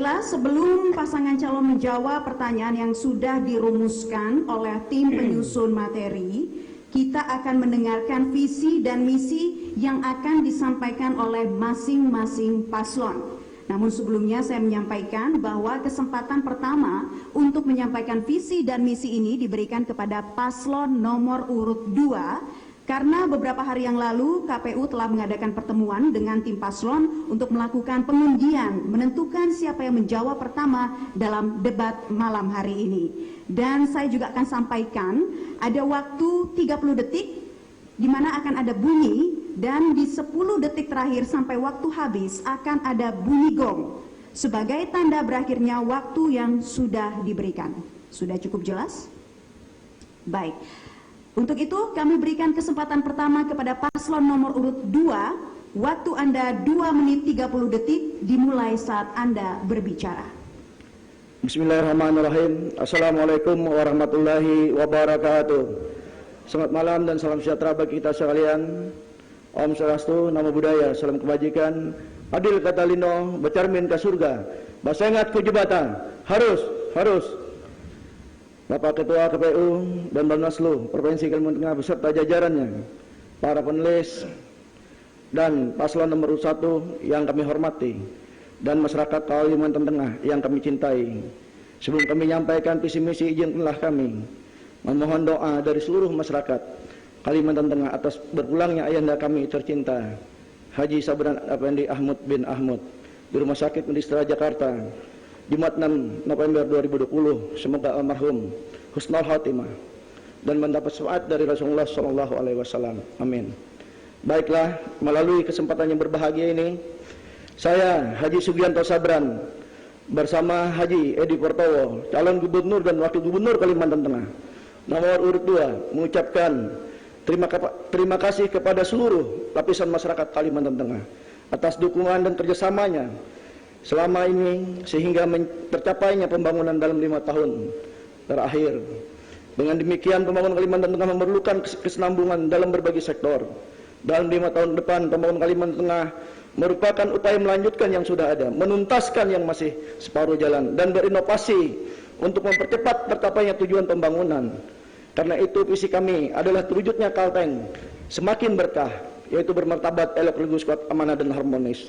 Baiklah, sebelum pasangan calon menjawab pertanyaan yang sudah dirumuskan oleh tim penyusun materi, kita akan mendengarkan visi dan misi yang akan disampaikan oleh masing-masing paslon. Namun sebelumnya saya menyampaikan bahwa kesempatan pertama untuk menyampaikan visi dan misi ini diberikan kepada paslon nomor urut 2, karena beberapa hari yang lalu KPU telah mengadakan pertemuan dengan tim paslon untuk melakukan pengundian menentukan siapa yang menjawab pertama dalam debat malam hari ini. Dan saya juga akan sampaikan ada waktu 30 detik di mana akan ada bunyi, dan di 10 detik terakhir sampai waktu habis akan ada bunyi gong sebagai tanda berakhirnya waktu yang sudah diberikan. Sudah cukup jelas? Baik. Untuk itu kami berikan kesempatan pertama kepada paslon nomor urut 2. Waktu Anda 2 menit 30 detik dimulai saat Anda berbicara. Bismillahirrahmanirrahim. Assalamualaikum warahmatullahi wabarakatuh. Selamat malam dan salam sejahtera bagi kita sekalian. Om Swastiastu, Namo Buddhaya, salam kebajikan. Adil kata lino, bercermin ke surga. Basengat ku jabatan. Harus. Bapak Ketua KPU dan Bawaslu Provinsi Kalimantan Tengah beserta jajarannya, para penulis dan paslon nomor 1 yang kami hormati, dan masyarakat Kalimantan Tengah yang kami cintai. Sebelum kami menyampaikan visi misi, izinkanlah kami memohon doa dari seluruh masyarakat Kalimantan Tengah atas berpulangnya ayahanda kami tercinta Haji Sabran Effendi Ahmad bin Ahmad di Rumah Sakit Medistra Jakarta Jumat 6 November 2020. Semoga almarhum husnul khatimah dan mendapat syafaat dari Rasulullah SAW. Amin. Baiklah, melalui kesempatan yang berbahagia ini, saya Haji Sugianto Sabran bersama Haji Edi Portowo, calon gubernur dan wakil gubernur Kalimantan Tengah nomor urut 2, mengucapkan terima kasih kepada seluruh lapisan masyarakat Kalimantan Tengah atas dukungan dan kerjasamanya selama ini sehingga tercapainya pembangunan dalam 5 tahun terakhir. Dengan demikian, pembangunan Kalimantan Tengah memerlukan kesinambungan dalam berbagai sektor. Dalam 5 tahun depan, pembangunan Kalimantan Tengah merupakan upaya melanjutkan yang sudah ada, menuntaskan yang masih separuh jalan, dan berinovasi untuk mempercepat tercapainya tujuan pembangunan. Karena itu visi kami adalah terwujudnya Kalteng semakin berkah, yaitu bermartabat, elok, lugus, kuat, amanah, dan harmonis.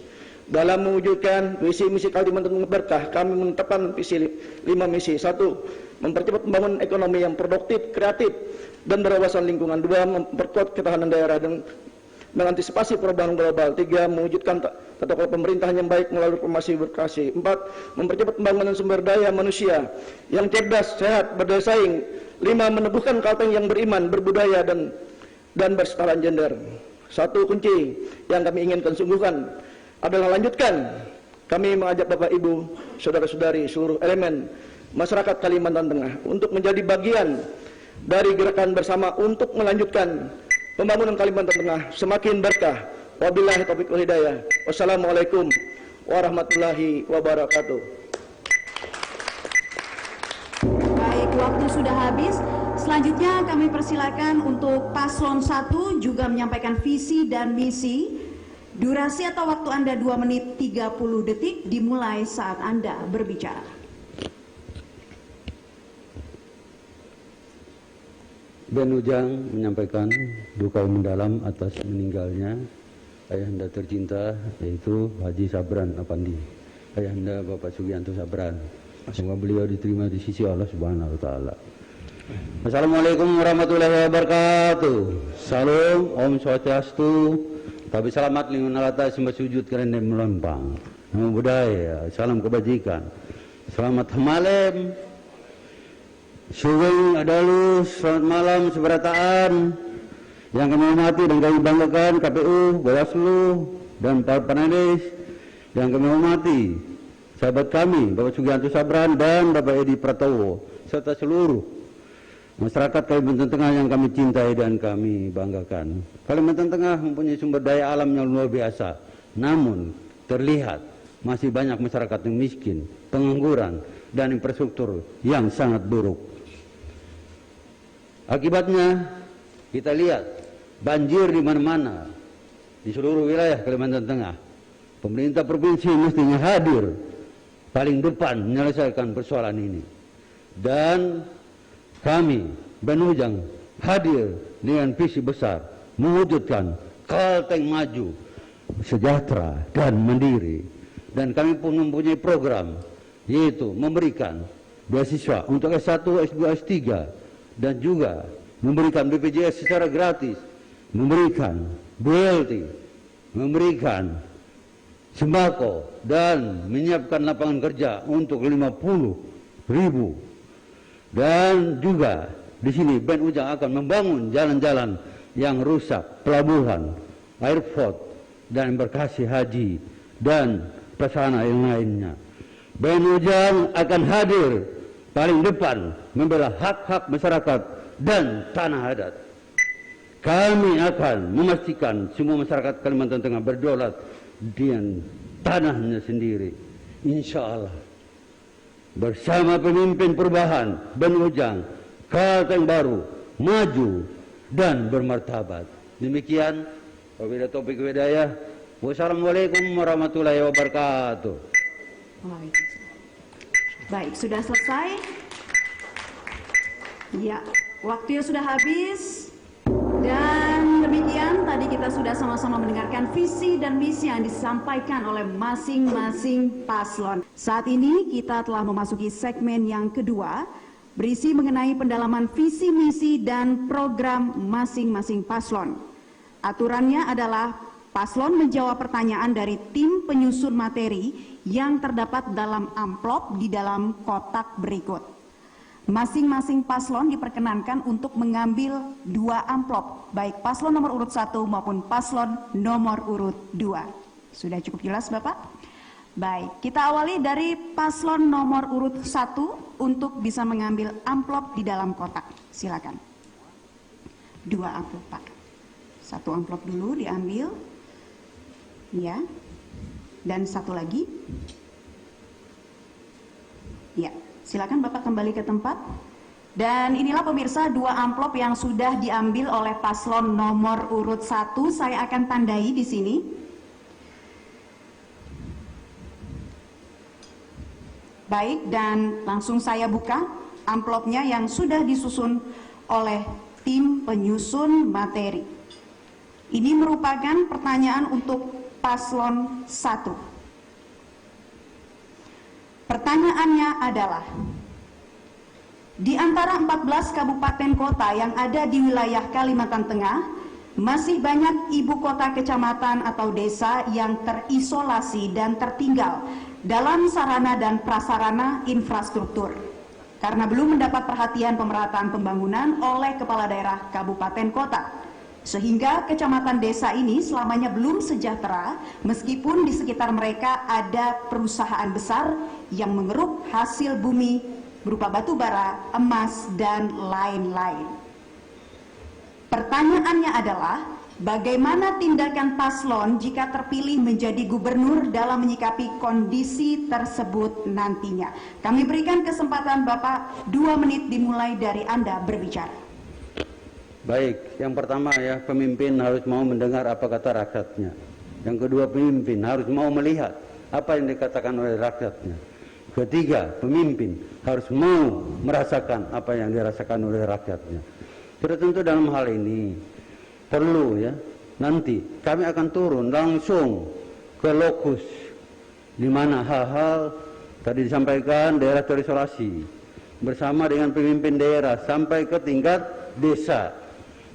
Dalam mewujudkan visi misi Kalimantan Berkah, kami menetapkan visi 5 misi. 1. Mempercepat pembangunan ekonomi yang produktif, kreatif, dan berwawasan lingkungan. 2. Memperkuat ketahanan daerah dan mengantisipasi perubahan global. 3. Mewujudkan tata kelola pemerintahan yang baik melalui reformasi birokrasi. 4. Mempercepat pembangunan sumber daya manusia yang cerdas, sehat, berdaya saing. 5. Meneguhkan Kalteng yang beriman, berbudaya, dan bersetaraan gender. Satu kunci yang kami inginkan sungguhkan adalah lanjutkan. Kami mengajak Bapak Ibu, saudara-saudari, seluruh elemen masyarakat Kalimantan Tengah untuk menjadi bagian dari gerakan bersama untuk melanjutkan pembangunan Kalimantan Tengah semakin berkah. Wabillahi taufiq wal hidayah. Wassalamualaikum warahmatullahi wabarakatuh. Baik, waktu sudah habis. Selanjutnya kami persilakan untuk paslon 1 juga menyampaikan visi dan misi. Durasi atau waktu Anda 2 menit 30 detik dimulai saat Anda berbicara. Ben Ujang menyampaikan duka mendalam atas meninggalnya ayahanda tercinta, yaitu Haji Sabran Effendi, ayahanda Bapak Sugianto Sabran. Semoga beliau diterima di sisi Allah Subhanahu wa taala. Assalamualaikum warahmatullahi wabarakatuh. Salam, Om Swastiastu. Tapi selamat lingkungan alata sembah sujud keren dan melompang. Namo Buddhaya, salam kebajikan. Selamat malam. Sugeng Adalus, selamat malam seberataan. Yang kami hormati dan kami banggakan KPU, Bawaslu, dan para panelis. Yang kami hormati sahabat kami, Bapak Sugianto Sabran dan Bapak Edi Pratowo, serta seluruh masyarakat Kalimantan Tengah yang kami cintai dan kami banggakan. Kalimantan Tengah mempunyai sumber daya alam yang luar biasa, namun terlihat masih banyak masyarakat yang miskin, pengangguran, dan infrastruktur yang sangat buruk. Akibatnya kita lihat banjir di mana-mana di seluruh wilayah Kalimantan Tengah. Pemerintah provinsi mestinya hadir paling depan menyelesaikan persoalan ini. Dan kami Band Ujang hadir dengan visi besar mewujudkan Kalteng maju, sejahtera dan mandiri. Dan kami pun mempunyai program, yaitu memberikan beasiswa untuk S1, S2, S3, dan juga memberikan BPJS secara gratis, memberikan BLT, memberikan sembako, dan menyiapkan lapangan kerja untuk 50.000. Dan juga di sini Band Ujang akan membangun jalan-jalan yang rusak, pelabuhan, airport, dan embarkasi haji, dan prasarana yang lainnya. Band Ujang akan hadir paling depan membela hak-hak masyarakat dan tanah adat. Kami akan memastikan semua masyarakat Kalimantan Tengah berdaulat dengan tanahnya sendiri. Insya Allah. Bersama pemimpin perubahan, Band Ujang, Kalteng baru, maju, dan bermartabat. Demikian, wabillahi taufiq wal hidayah. Wassalamualaikum warahmatullahi wabarakatuh. Baik, sudah selesai. Ya, waktunya sudah habis. Dan demikian tadi kita sudah sama-sama mendengarkan visi dan misi yang disampaikan oleh masing-masing paslon. Saat ini kita telah memasuki segmen yang kedua, berisi mengenai pendalaman visi misi dan program masing-masing paslon. Aturannya adalah paslon menjawab pertanyaan dari tim penyusun materi yang terdapat dalam amplop di dalam kotak berikut. Masing-masing paslon diperkenankan untuk mengambil 2 amplop, baik paslon nomor urut 1 maupun paslon nomor urut 2. Sudah cukup jelas, Bapak? Baik, kita awali dari paslon nomor urut 1 untuk bisa mengambil amplop di dalam kotak. Silakan. 2 amplop, Pak. 1 amplop dulu diambil. Ya. Dan 1 lagi. Ya. Silakan Bapak kembali ke tempat. Dan inilah pemirsa 2 amplop yang sudah diambil oleh paslon nomor urut 1. Saya akan tandai di sini. Baik, dan langsung saya buka amplopnya yang sudah disusun oleh tim penyusun materi. Ini merupakan pertanyaan untuk paslon 1. Pertanyaannya adalah, di antara 14 kabupaten kota yang ada di wilayah Kalimantan Tengah, masih banyak ibu kota kecamatan atau desa yang terisolasi dan tertinggal dalam sarana dan prasarana infrastruktur karena belum mendapat perhatian pemerataan pembangunan oleh kepala daerah kabupaten kota. Sehingga kecamatan desa ini selamanya belum sejahtera meskipun di sekitar mereka ada perusahaan besar yang mengeruk hasil bumi berupa batu bara, emas, dan lain-lain. Pertanyaannya adalah, bagaimana tindakan paslon jika terpilih menjadi gubernur dalam menyikapi kondisi tersebut nantinya? Kami berikan kesempatan Bapak 2 menit dimulai dari Anda berbicara. Baik, yang pertama ya, pemimpin harus mau mendengar apa kata rakyatnya. Yang kedua, pemimpin harus mau melihat apa yang dikatakan oleh rakyatnya. Ketiga, pemimpin harus mau merasakan apa yang dirasakan oleh rakyatnya. Sudah tentu dalam hal ini perlu ya, nanti kami akan turun langsung ke lokus di mana hal-hal tadi disampaikan daerah terisolasi bersama dengan pemimpin daerah sampai ke tingkat desa.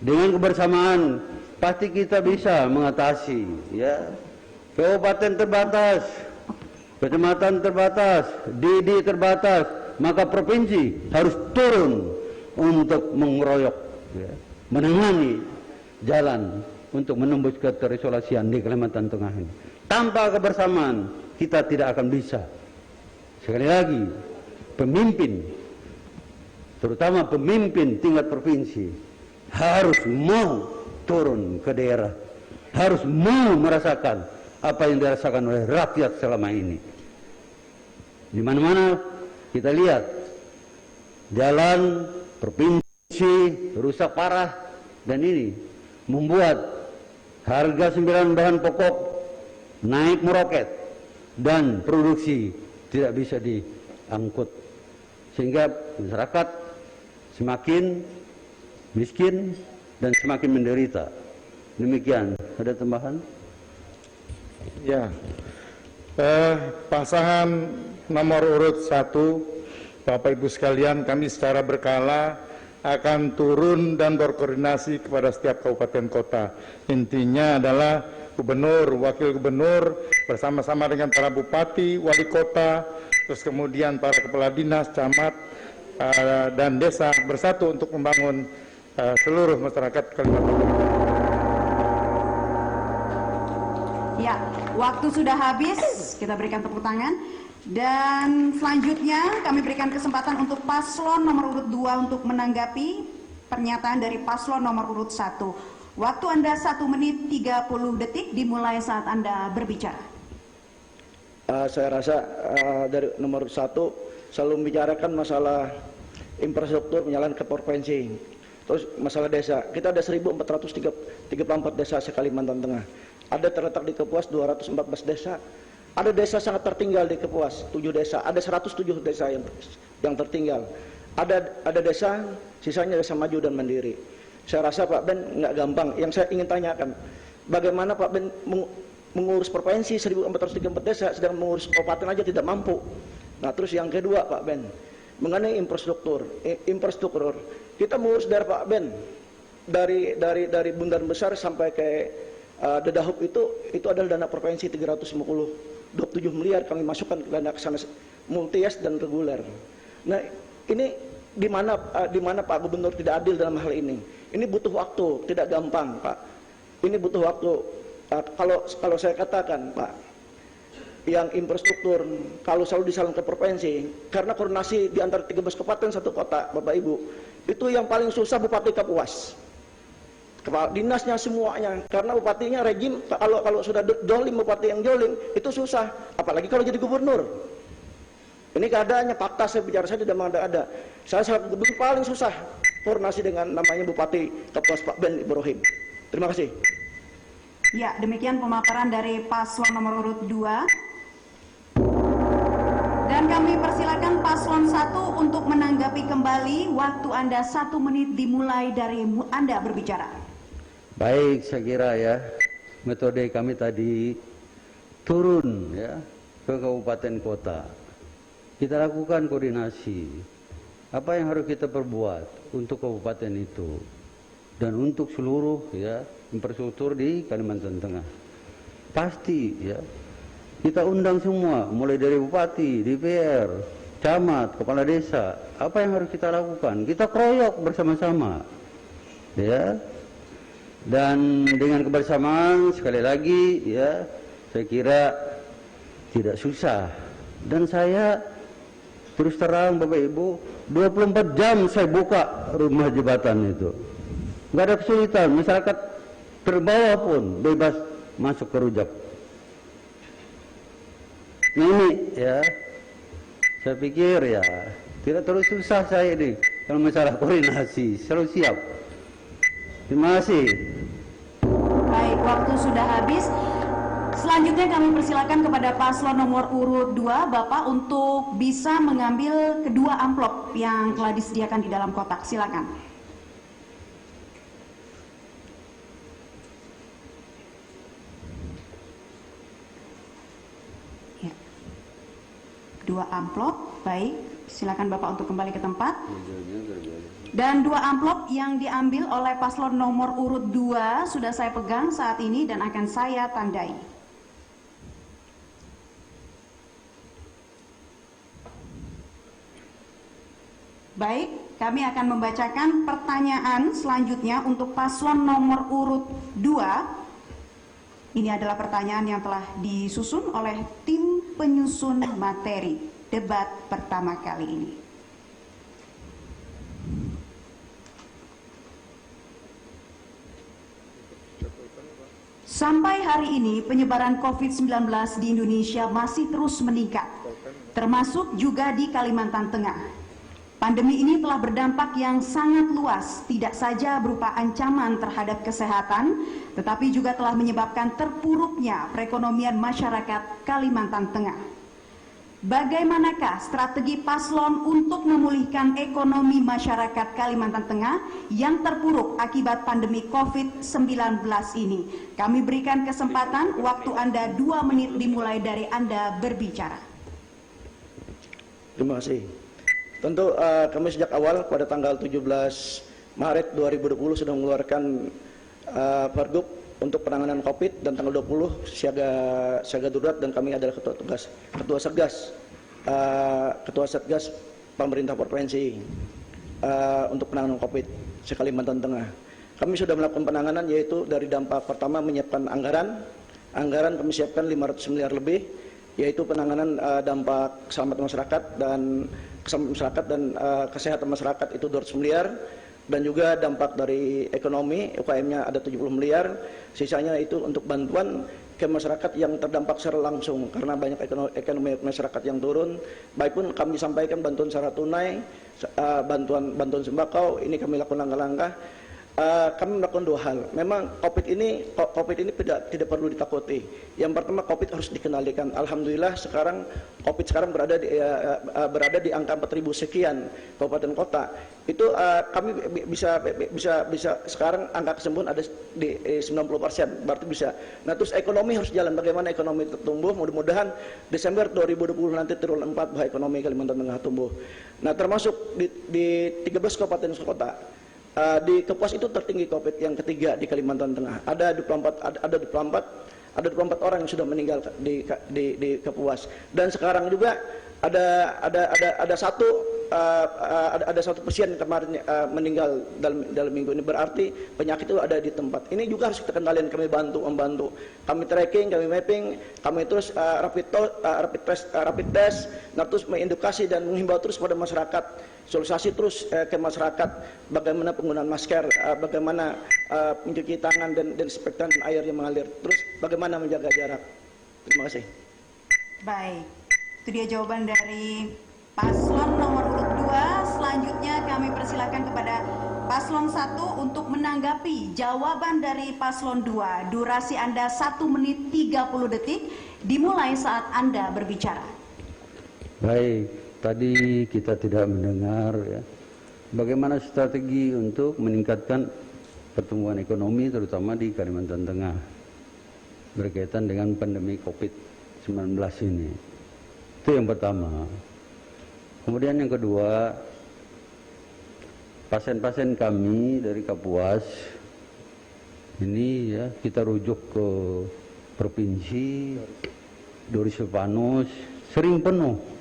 Dengan kebersamaan pasti kita bisa mengatasi ya. Kabupaten terbatas, kecamatan terbatas, DD terbatas, maka provinsi harus turun untuk mengeroyok ya, menangani jalan untuk menembus keterisolasian di Kalimantan Tengah ini. Tanpa kebersamaan kita tidak akan bisa. Sekali lagi, pemimpin, terutama pemimpin tingkat provinsi, harus mau turun ke daerah, harus mau merasakan apa yang dirasakan oleh rakyat selama ini. Di mana-mana kita lihat jalan provinsi rusak parah, dan ini membuat harga 9 bahan pokok naik meroket dan produksi tidak bisa diangkut, sehingga masyarakat semakin miskin dan semakin menderita. Demikian. Ada tambahan? Ya, pasangan nomor urut 1, Bapak Ibu sekalian, kami secara berkala akan turun dan berkoordinasi kepada setiap kabupaten kota. Intinya adalah gubernur, wakil gubernur bersama-sama dengan para bupati, wali kota, terus kemudian para kepala dinas, camat, dan desa bersatu untuk membangun seluruh masyarakat Kalimantan Timur. Ya, waktu sudah habis, kita berikan tepuk tangan. Dan selanjutnya kami berikan kesempatan untuk paslon nomor urut 2 untuk menanggapi pernyataan dari paslon nomor urut 1. Waktu Anda 1 menit 30 detik dimulai saat Anda berbicara. Saya rasa dari nomor 1 selalu membicarakan masalah infrastruktur menjalan ke provinsi. Terus masalah desa, kita ada 1434 desa se-Kalimantan Tengah. Ada terletak di Kapuas 214 desa. Ada desa sangat tertinggal di Kapuas, 7 desa. Ada 107 desa yang tertinggal. Ada desa, sisanya desa maju dan mandiri. Saya rasa Pak Ben nggak gampang. Yang saya ingin tanyakan, bagaimana Pak Ben mengurus provinsi 1434 desa, sedang mengurus kabupaten aja tidak mampu. Nah, terus yang kedua Pak Ben, mengenai infrastruktur, kita mengurus dari Pak Ben, dari Bundaran Besar sampai ke Dedahub itu adalah dana provinsi 327 miliar kami masukkan ke dana kesana multi-yes dan reguler. Nah, ini di mana Pak Gubernur tidak adil dalam hal ini. Ini butuh waktu, tidak gampang Pak. Ini butuh waktu. Kalau saya katakan Pak, yang infrastruktur kalau selalu disalurkan ke provinsi, karena koordinasi di antara 13 kabupaten satu kota, Bapak Ibu, itu yang paling susah Bupati Kapuas. Kepala dinasnya semuanya, karena bupatinya rejim, kalau sudah jolim, bupati yang jolim itu susah, apalagi kalau jadi gubernur. Ini keadaannya, fakta saya bicara, saya tidak ada. Saya selaku gubernur paling susah koordinasi dengan namanya Bupati Kapuas Pak Ben Ibrahim. Terima kasih. Ya, demikian pemaparan dari paslon nomor urut 2. Dan kami persilakan paslon 1 untuk menanggapi kembali. Waktu Anda 1 menit dimulai dari Anda berbicara. Baik, saya kira ya, metode kami tadi turun ya ke kabupaten kota. Kita lakukan koordinasi. Apa yang harus kita perbuat untuk kabupaten itu dan untuk seluruh ya infrastruktur di Kalimantan Tengah. Pasti ya kita undang semua, mulai dari bupati, DPR, camat, kepala desa. Apa yang harus kita lakukan? Kita keroyok bersama-sama, ya. Dan dengan kebersamaan sekali lagi, ya, saya kira tidak susah. Dan saya terus terang Bapak Ibu, 24 jam saya buka rumah jabatan itu. Nggak ada kesulitan, masyarakat terbawah pun bebas masuk ke rujak. Nah ini ya, saya pikir ya tidak terlalu susah saya ini kalau masalah koordinasi, selalu siap. Terima kasih. Baik, waktu sudah habis. Selanjutnya kami persilakan kepada paslon nomor urut 2 Bapak untuk bisa mengambil kedua amplop yang telah disediakan di dalam kotak. Silakan. Ya. Kedua amplop, baik. Silakan Bapak untuk kembali ke tempat. Dan 2 amplop yang diambil oleh paslon nomor urut 2 sudah saya pegang saat ini dan akan saya tandai. Baik, kami akan membacakan pertanyaan selanjutnya untuk paslon nomor urut 2. Ini adalah pertanyaan yang telah disusun oleh tim penyusun materi debat pertama kali ini. Sampai hari ini penyebaran COVID-19 di Indonesia masih terus meningkat, termasuk juga di Kalimantan Tengah. Pandemi ini telah berdampak yang sangat luas, tidak saja berupa ancaman terhadap kesehatan, tetapi juga telah menyebabkan terpuruknya perekonomian masyarakat Kalimantan Tengah. Bagaimanakah strategi paslon untuk memulihkan ekonomi masyarakat Kalimantan Tengah yang terpuruk akibat pandemi COVID-19 ini? Kami berikan kesempatan, waktu Anda 2 menit dimulai dari Anda berbicara. Terima kasih. Tentu kami sejak awal pada tanggal 17 Maret 2020 sudah mengeluarkan Pergub untuk penanganan COVID, dan tanggal 20 siaga darurat, dan kami adalah ketua Satgas pemerintah provinsi untuk penanganan COVID se Kalimantan Tengah. Kami sudah melakukan penanganan, yaitu dari dampak pertama menyiapkan anggaran kami siapkan 500 miliar lebih, yaitu penanganan dampak keselamatan masyarakat dan kesehatan masyarakat itu 200 miliar, dan juga dampak dari ekonomi UKM-nya ada 70 miliar. Sisanya itu untuk bantuan ke masyarakat yang terdampak secara langsung karena banyak ekonomi masyarakat yang turun. Baik pun kami sampaikan bantuan secara tunai, bantuan sembako, ini kami lakukan langkah-langkah. Kami melakukan 2 hal. Memang COVID ini tidak perlu ditakuti. Yang pertama, COVID harus dikendalikan. Alhamdulillah sekarang COVID berada di angka 4.000 sekian kabupaten kota. Itu kami bisa sekarang angka kesembuhan ada di 90%, berarti bisa. Nah, terus ekonomi harus jalan. Bagaimana ekonomi tumbuh? Mudah-mudahan Desember 2020 nanti triwulan 4 bahwa ekonomi Kalimantan Tengah tumbuh. Nah, termasuk di 13 kabupaten kota. Di Kapuas itu tertinggi COVID yang ketiga di Kalimantan Tengah. Ada 24 orang yang sudah meninggal di Kapuas. Dan sekarang juga ada satu pasien kemarin meninggal dalam minggu ini. Berarti penyakit itu ada di tempat. Ini juga harus kita kendalikan. Kami membantu. Kami tracking, kami mapping, kami terus rapid test, nah terus mengedukasi dan menghimbau terus pada masyarakat. Sosialisasi terus ke masyarakat bagaimana penggunaan masker, bagaimana mencuci tangan dan disinfektan air yang mengalir, terus bagaimana menjaga jarak. Terima kasih. Baik, itu dia jawaban dari paslon nomor urut 2. Selanjutnya kami persilakan kepada paslon 1 untuk menanggapi jawaban dari paslon 2. Durasi Anda 1 menit 30 detik dimulai saat Anda berbicara. Baik. Tadi kita tidak mendengar ya, bagaimana strategi untuk meningkatkan pertumbuhan ekonomi terutama di Kalimantan Tengah berkaitan dengan pandemi COVID-19 ini. Itu yang pertama. Kemudian yang kedua, pasien-pasien kami dari Kapuas ini ya kita rujuk ke provinsi Doris Silvanus, sering penuh.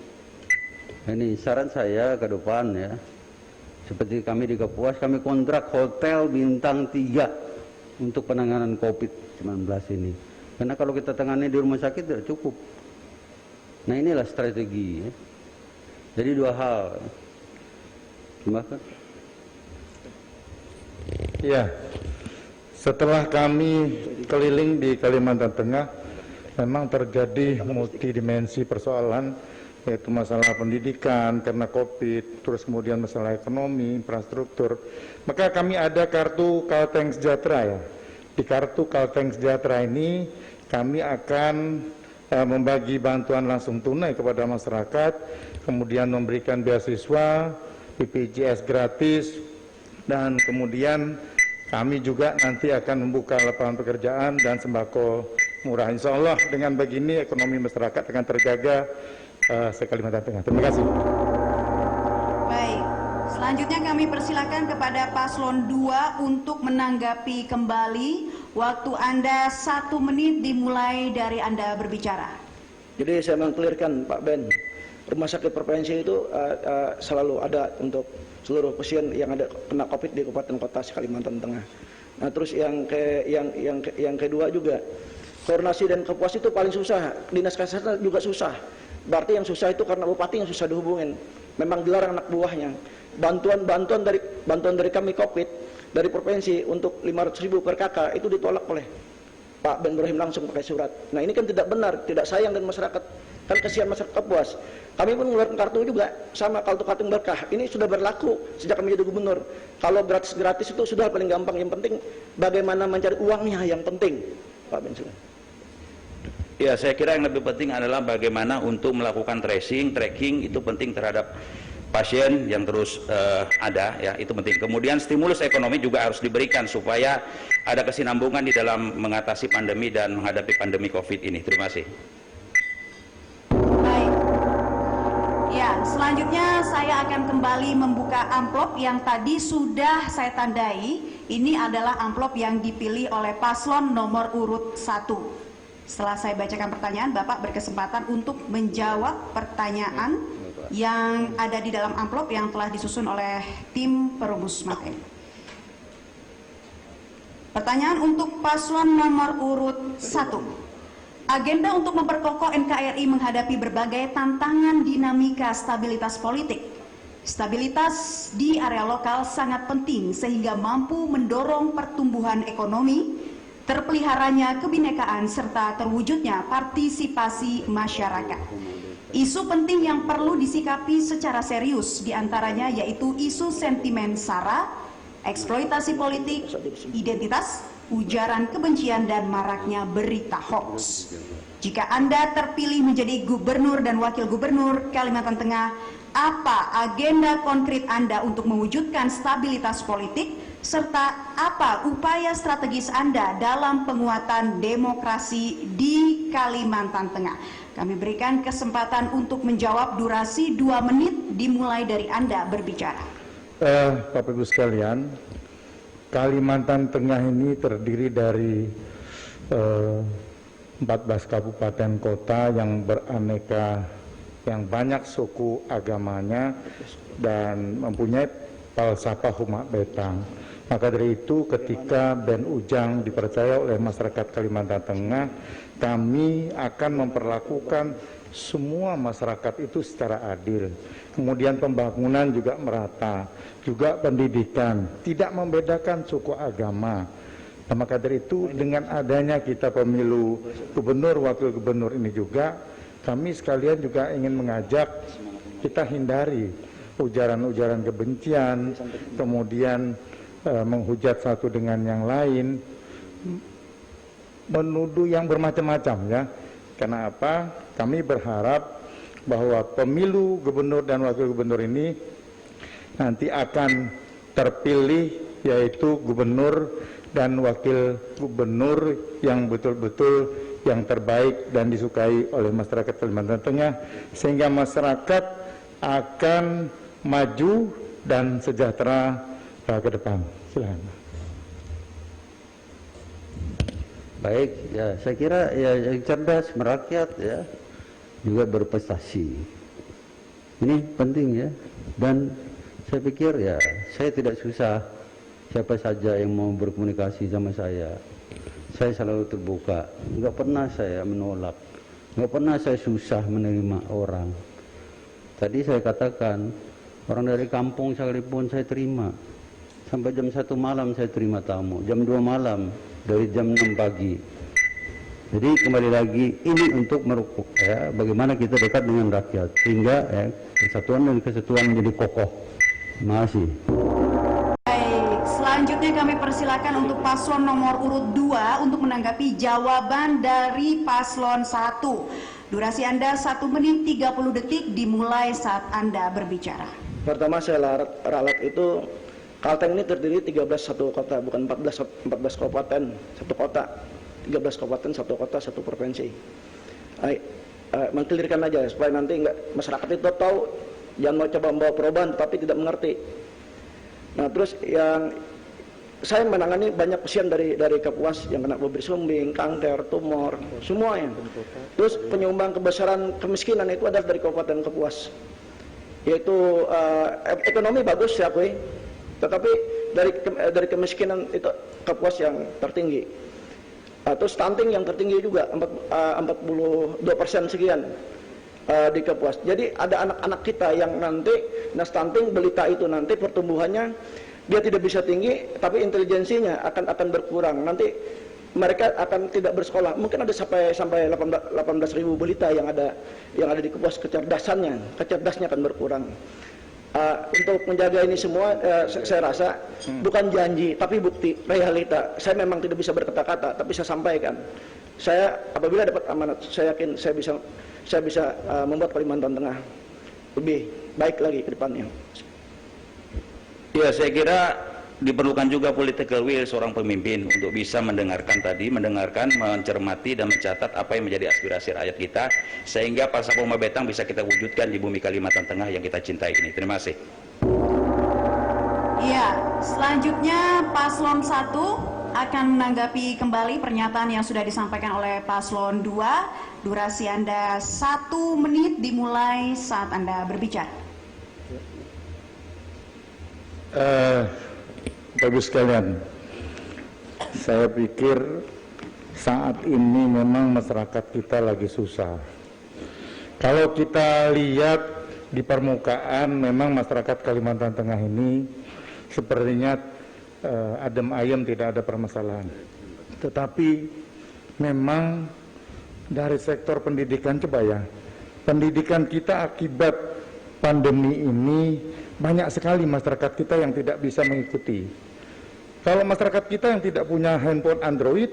Ini saran saya ke depan ya, seperti kami di Kapuas, kami kontrak hotel bintang 3 untuk penanganan COVID-19 ini. Karena kalau kita tangani di rumah sakit tidak cukup. Nah inilah strategi ya. Jadi 2 hal. Terima kasih. Ya, setelah kami keliling di Kalimantan Tengah, memang terjadi multidimensi persoalan, yaitu masalah pendidikan karena COVID, terus kemudian masalah ekonomi, infrastruktur. Maka kami ada kartu Kalteng Sejahtera ya. Di kartu Kalteng Sejahtera ini kami akan membagi bantuan langsung tunai kepada masyarakat, kemudian memberikan beasiswa, BPJS gratis, dan kemudian kami juga nanti akan membuka lapangan pekerjaan dan sembako murah. Insya Allah dengan begini ekonomi masyarakat akan terjaga se-Kalimantan Tengah. Terima kasih. Baik, selanjutnya kami persilakan kepada paslon 2 untuk menanggapi kembali. Waktu Anda 1 menit dimulai dari Anda berbicara. Jadi saya mengklirkan Pak Ben, rumah sakit provinsi itu selalu ada untuk seluruh pasien yang ada kena COVID di kabupaten kota Kalimantan Tengah. Nah terus yang kedua juga koordinasi dan Kapuas itu paling susah, dinas kesehatan juga susah. Berarti yang susah itu karena bupati yang susah dihubungin. Memang dilarang anak buahnya. Bantuan dari kami COVID dari provinsi untuk 500.000 per kakak itu ditolak oleh Pak Ben Ibrahim langsung pakai surat. Nah ini kan tidak benar, tidak sayang dan masyarakat, kan kasihan masyarakat Kapuas. Kami pun mengeluarkan kartu juga sama kartu berkah. Ini sudah berlaku sejak kami jadi gubernur. Kalau gratis itu sudah paling gampang. Yang penting bagaimana mencari uangnya yang penting. Pak Ben, silakan. Ya, saya kira yang lebih penting adalah bagaimana untuk melakukan tracing, tracking itu penting terhadap pasien yang terus ada, ya itu penting. Kemudian stimulus ekonomi juga harus diberikan supaya ada kesinambungan di dalam mengatasi pandemi dan menghadapi pandemi COVID ini. Terima kasih. Baik. Ya, selanjutnya saya akan kembali membuka amplop yang tadi sudah saya tandai. Ini adalah amplop yang dipilih oleh paslon nomor urut 1. Setelah saya bacakan pertanyaan, Bapak berkesempatan untuk menjawab pertanyaan yang ada di dalam amplop yang telah disusun oleh tim perumus materi. Pertanyaan untuk paslon nomor urut 1. Agenda untuk memperkokoh NKRI menghadapi berbagai tantangan dinamika stabilitas politik. Stabilitas di area lokal sangat penting sehingga mampu mendorong pertumbuhan ekonomi, terpeliharanya kebinekaan serta terwujudnya partisipasi masyarakat. Isu penting yang perlu disikapi secara serius diantaranya yaitu isu sentimen SARA, eksploitasi politik, identitas, ujaran kebencian dan maraknya berita hoax. Jika Anda terpilih menjadi gubernur dan wakil gubernur Kalimantan Tengah, apa agenda konkret Anda untuk mewujudkan stabilitas politik serta apa upaya strategis Anda dalam penguatan demokrasi di Kalimantan Tengah? Kami berikan kesempatan untuk menjawab, durasi 2 menit dimulai dari Anda berbicara. Bapak Ibu sekalian, Kalimantan Tengah ini terdiri dari 14 kabupaten kota yang beraneka, yang banyak suku agamanya dan mempunyai falsafah Humak Betang. Maka dari itu ketika Ben Ujang dipercaya oleh masyarakat Kalimantan Tengah, kami akan memperlakukan semua masyarakat itu secara adil. Kemudian pembangunan juga merata, juga pendidikan, tidak membedakan suku agama. Nah, maka dari itu dengan adanya kita pemilu gubernur, wakil gubernur ini juga, kami sekalian juga ingin mengajak kita hindari ujaran-ujaran kebencian, kemudian menghujat satu dengan yang lain, menuduh yang bermacam-macam ya. Karena apa? Kami berharap bahwa pemilu gubernur dan wakil gubernur ini nanti akan terpilih yaitu gubernur dan wakil gubernur yang betul-betul yang terbaik dan disukai oleh masyarakat Kalimantan Tengah, sehingga masyarakat akan maju dan sejahtera ke depan. Silakan. Baik, ya saya kira ya yang cerdas, merakyat ya, juga berprestasi. Ini penting ya. Dan saya pikir ya, saya tidak susah siapa saja yang mau berkomunikasi sama saya. Saya selalu terbuka, nggak pernah saya menolak, nggak pernah saya susah menerima orang. Tadi saya katakan, orang dari kampung sekalipun saya terima. Sampai jam 1 malam saya terima tamu, jam 2 malam, dari jam 6 pagi. Jadi kembali lagi, ini untuk ya, bagaimana kita dekat dengan rakyat, sehingga ya, persatuan dan kesatuan menjadi kokoh. Terima kasih. Baik, selanjutnya kami persilakan untuk paslon nomor urut 2 untuk menanggapi jawaban dari paslon 1. Durasi Anda 1 menit 30 detik dimulai saat Anda berbicara. Pertama saya ralat itu, Kalteng ini terdiri 13 satu kota, bukan 14 kabupaten, satu kota. 13 kabupaten, satu kota, satu provinsi. Mengklirkan aja supaya nanti masyarakat itu tahu, jangan mau coba membawa perubahan tapi tidak mengerti. Nah, terus yang saya menangani banyak pasien dari Kapuas yang kena bibir sumbing, kanker, tumor, semuanya. Terus penyumbang kebesaran kemiskinan itu adalah dari Kabupaten Kapuas. Yaitu ekonomi bagus ya, tetapi dari kemiskinan itu Kapuas yang tertinggi. Terus stunting yang tertinggi juga 42% sekian di Kapuas. Jadi ada anak-anak kita yang nanti stunting belita itu nanti pertumbuhannya dia tidak bisa tinggi, tapi intelijensinya akan berkurang. Nanti mereka akan tidak bersekolah. Mungkin ada sampai 18.000 belita yang ada di Kapuas, kecerdasnya akan berkurang. Untuk menjaga ini semua, saya rasa bukan janji tapi bukti, realita. Saya memang tidak bisa berkata-kata, tapi saya sampaikan Saya apabila dapat amanat, saya yakin saya bisa membuat Kalimantan Tengah lebih baik lagi ke depannya. Ya, saya kira diperlukan juga political will seorang pemimpin untuk bisa mendengarkan, mencermati dan mencatat apa yang menjadi aspirasi rakyat kita, sehingga Pasar Poma Betang bisa kita wujudkan di bumi Kalimantan Tengah yang kita cintai ini. Terima kasih. Iya, selanjutnya Paslon 1 akan menanggapi kembali pernyataan yang sudah disampaikan oleh Paslon 2. Durasi Anda 1 menit dimulai saat Anda berbicara. Bapak Ibu sekalian, saya pikir saat ini memang masyarakat kita lagi susah. Kalau kita lihat di permukaan, memang masyarakat Kalimantan Tengah ini sepertinya adem ayem, tidak ada permasalahan. Tetapi memang dari sektor pendidikan, coba ya, pendidikan kita akibat pandemi ini banyak sekali masyarakat kita yang tidak bisa mengikuti. Kalau masyarakat kita yang tidak punya handphone Android,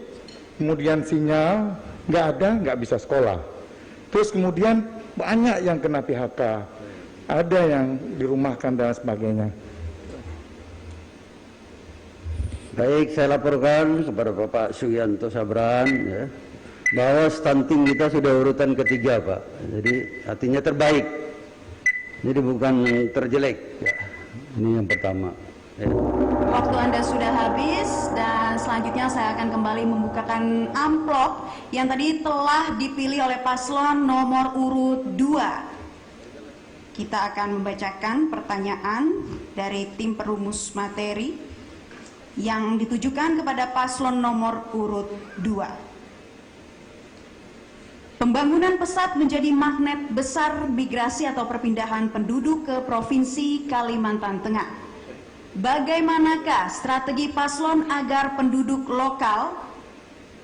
kemudian sinyal nggak ada, nggak bisa sekolah. Terus kemudian banyak yang kena PHK, ada yang dirumahkan dan sebagainya. Baik, saya laporkan kepada Bapak Sugianto Sabran ya, bahwa stunting kita sudah urutan ketiga, Pak. Jadi artinya terbaik. Jadi bukan terjelek. Ya. Ini yang pertama. Ya. Waktu Anda sudah habis dan selanjutnya saya akan kembali membukakan amplop yang tadi telah dipilih oleh paslon nomor urut 2. Kita akan membacakan pertanyaan dari tim perumus materi yang ditujukan kepada paslon nomor urut 2. Pembangunan pesat menjadi magnet besar migrasi atau perpindahan penduduk ke Provinsi Kalimantan Tengah. Bagaimanakah strategi paslon agar penduduk lokal,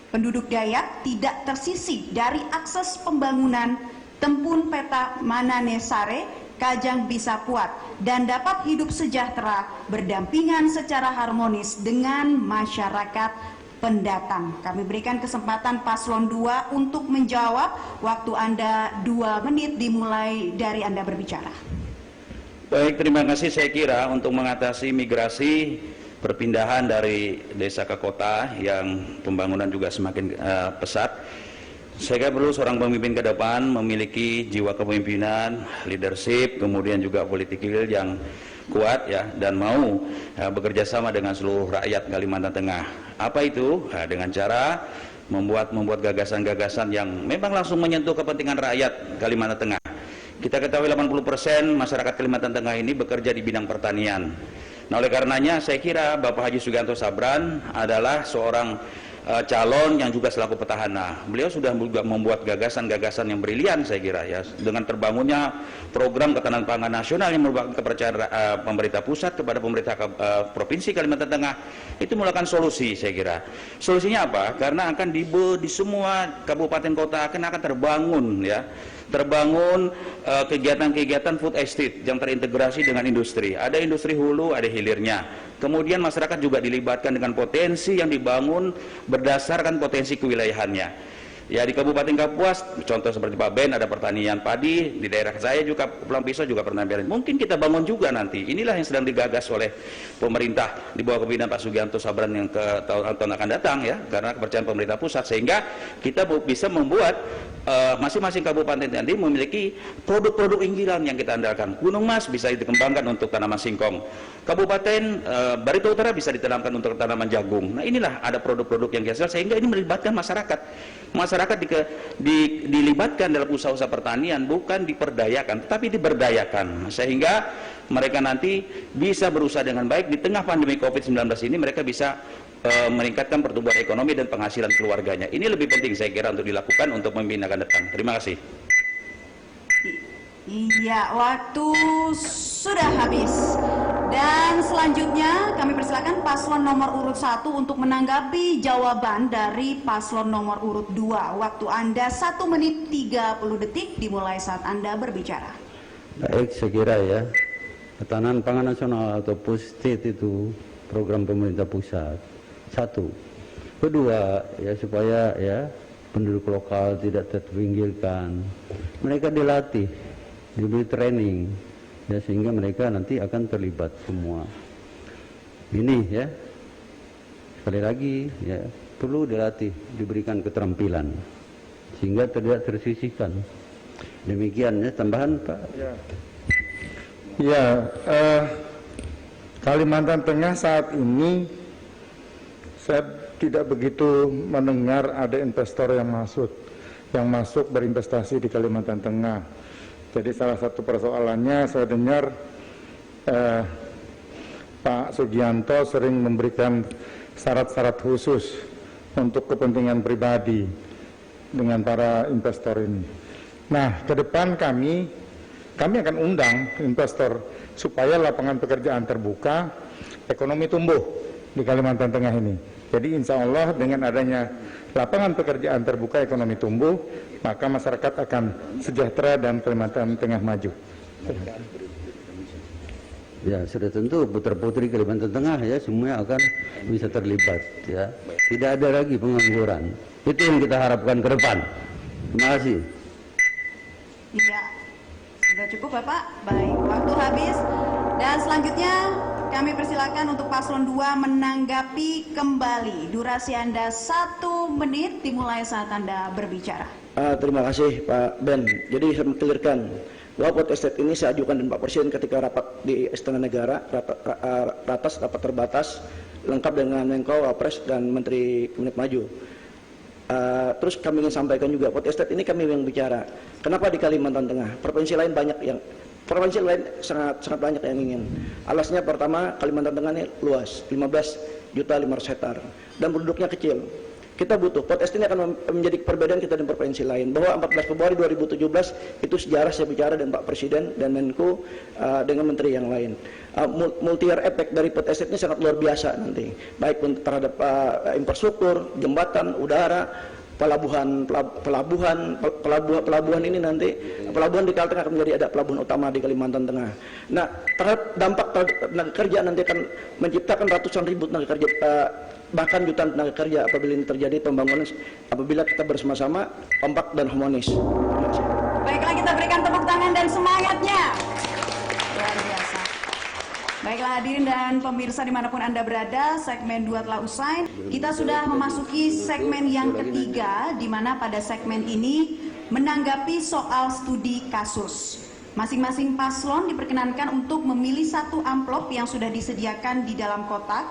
penduduk Dayak tidak tersisih dari akses pembangunan Tempun Peta Manane Sare, Kajang Bisa Puat, dan dapat hidup sejahtera berdampingan secara harmonis dengan masyarakat pendatang? Kami berikan kesempatan paslon 2 untuk menjawab. Waktu Anda 2 menit dimulai dari Anda berbicara. Baik, terima kasih. Saya kira untuk mengatasi migrasi perpindahan dari desa ke kota yang pembangunan juga semakin pesat, saya kira perlu seorang pemimpin ke depan memiliki jiwa kepemimpinan, leadership, kemudian juga political yang kuat ya, dan mau bekerja sama dengan seluruh rakyat Kalimantan Tengah. Apa itu? Dengan cara membuat gagasan-gagasan yang memang langsung menyentuh kepentingan rakyat Kalimantan Tengah. Kita ketahui 80% masyarakat Kalimantan Tengah ini bekerja di bidang pertanian. Nah, oleh karenanya saya kira Bapak Haji Sugianto Sabran adalah seorang calon yang juga selaku petahana. Beliau sudah membuat gagasan-gagasan yang brilian, saya kira ya, dengan terbangunnya program ketahanan pangan nasional yang merupakan kepercayaan pemerintah pusat kepada pemerintah provinsi Kalimantan Tengah. Itu merupakan solusi, saya kira. Solusinya apa? Karena akan di semua kabupaten kota akan terbangun ya, terbangun kegiatan-kegiatan food estate yang terintegrasi dengan industri. Ada industri hulu, ada hilirnya. Kemudian masyarakat juga dilibatkan dengan potensi yang dibangun berdasarkan potensi kewilayahannya. Ya, di Kabupaten Kapuas, contoh seperti Pak Ben, ada pertanian padi. Di daerah saya juga, Pulang Pisau juga pertanian. Mungkin kita bangun juga nanti. Inilah yang sedang digagas oleh pemerintah di bawah kepemimpinan Pak Sugianto Sabran yang ke tahun akan datang ya, karena kepercayaan pemerintah pusat, sehingga kita bisa membuat masing-masing kabupaten nanti memiliki produk-produk unggulan yang kita andalkan. Gunung Mas bisa dikembangkan untuk tanaman singkong. Kabupaten Barito Utara bisa ditanamkan untuk tanaman jagung. Nah, inilah ada produk-produk yang biasa, sehingga ini melibatkan masyarakat. Masyarakat dilibatkan dalam usaha-usaha pertanian, bukan diperdayakan, tetapi diberdayakan, sehingga mereka nanti bisa berusaha dengan baik di tengah pandemi COVID-19 ini. Mereka bisa meningkatkan pertumbuhan ekonomi dan penghasilan keluarganya. Ini lebih penting saya kira untuk dilakukan untuk pemimpin akan datang. Terima kasih. Iya, waktu sudah habis. Dan selanjutnya kami persilakan paslon nomor urut 1 untuk menanggapi jawaban dari paslon nomor urut 2. Waktu Anda 1 menit 30 detik dimulai saat Anda berbicara. Baik, saya kira ya, ketahanan pangan nasional atau PUSTIT itu program pemerintah pusat. 1. Kedua, ya supaya ya penduduk lokal tidak terpinggirkan. Mereka dilatih, diberi training, ya, sehingga mereka nanti akan terlibat semua. Ini ya, sekali lagi ya, perlu dilatih, diberikan keterampilan sehingga tidak tersisihkan. Demikian ya, tambahan Pak. Ya, Kalimantan Tengah saat ini saya tidak begitu mendengar ada investor yang masuk berinvestasi di Kalimantan Tengah. Jadi salah satu persoalannya saya dengar Pak Sugianto sering memberikan syarat-syarat khusus untuk kepentingan pribadi dengan para investor ini. Nah, ke depan kami akan undang investor supaya lapangan pekerjaan terbuka, ekonomi tumbuh di Kalimantan Tengah ini. Jadi insya Allah dengan adanya lapangan pekerjaan terbuka, ekonomi tumbuh, maka masyarakat akan sejahtera dan Kalimantan Tengah maju. Ya, sudah tentu putra-putri Kalimantan Tengah ya semua akan bisa terlibat ya. Tidak ada lagi pengangguran. Itu yang kita harapkan ke depan. Terima kasih. Iya, sudah cukup Bapak. Baik, waktu habis. Dan selanjutnya kami persilakan untuk paslon 2 menanggapi kembali. Durasi Anda 1 menit dimulai saat Anda berbicara. Terima kasih Pak Ben. Jadi saya mengklirkan bahwa pot estate ini saya ajukan dan Pak Presiden ketika rapat di Istana Negara, rapat terbatas, lengkap dengan Menko, Wapres dan Menteri Komunikasi Maju. Terus kami ingin sampaikan juga, pot estate ini kami yang bicara. Kenapa di Kalimantan Tengah? Provinsi lain sangat banyak yang ingin. Alasnya pertama, Kalimantan Tengah ini luas, 15.500.000 hektar dan penduduknya kecil. Kita butuh, pot estate ini akan menjadi perbedaan kita dengan provinsi lain. Bahwa 14 Februari 2017 itu sejarah saya bicara dengan Pak Presiden dan Menko dengan Menteri yang lain. Multi-year effect dari pot estate ini sangat luar biasa nanti. Baik terhadap infrastruktur, jembatan, udara, pelabuhan ini nanti pelabuhan di Kalteng akan menjadi ada pelabuhan utama di Kalimantan Tengah. Nah, terhadap dampak tenaga kerja nanti akan menciptakan ratusan ribu tenaga kerja, bahkan jutaan tenaga kerja apabila ini terjadi pembangunan, apabila kita bersama-sama kompak dan harmonis. Baiklah, kita berikan tepuk tangan dan semangatnya. Luar biasa. Baiklah hadirin dan pemirsa dimanapun Anda berada, segmen 2 telah usai. Kita sudah memasuki segmen yang ketiga, di mana pada segmen ini menanggapi soal studi kasus. Masing-masing paslon diperkenankan untuk memilih satu amplop yang sudah disediakan di dalam kotak,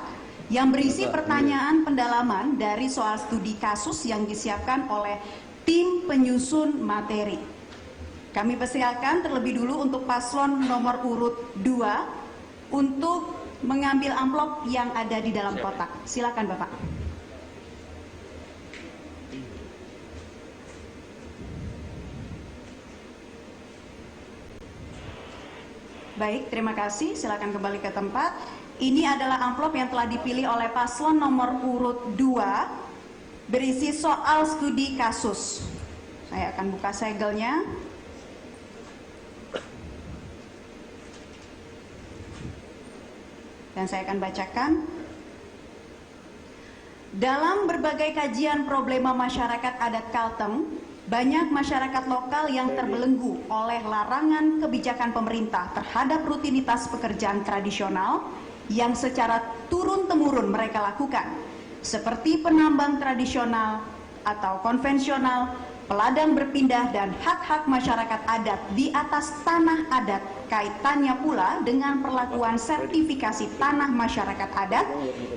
yang berisi pertanyaan pendalaman dari soal studi kasus yang disiapkan oleh tim penyusun materi. Kami persilakan terlebih dulu untuk paslon nomor urut 2 untuk mengambil amplop yang ada di dalam kotak. Silakan Bapak. Baik, terima kasih. Silakan kembali ke tempat. Ini adalah amplop yang telah dipilih oleh paslon nomor urut 2 berisi soal studi kasus. Saya akan buka segelnya. Dan saya akan bacakan. Dalam berbagai kajian problema masyarakat adat Kalteng, banyak masyarakat lokal yang terbelenggu oleh larangan kebijakan pemerintah terhadap rutinitas pekerjaan tradisional yang secara turun-temurun mereka lakukan, seperti penambang tradisional atau konvensional, peladang berpindah, dan hak-hak masyarakat adat di atas tanah adat. Kaitannya pula dengan perlakuan sertifikasi tanah masyarakat adat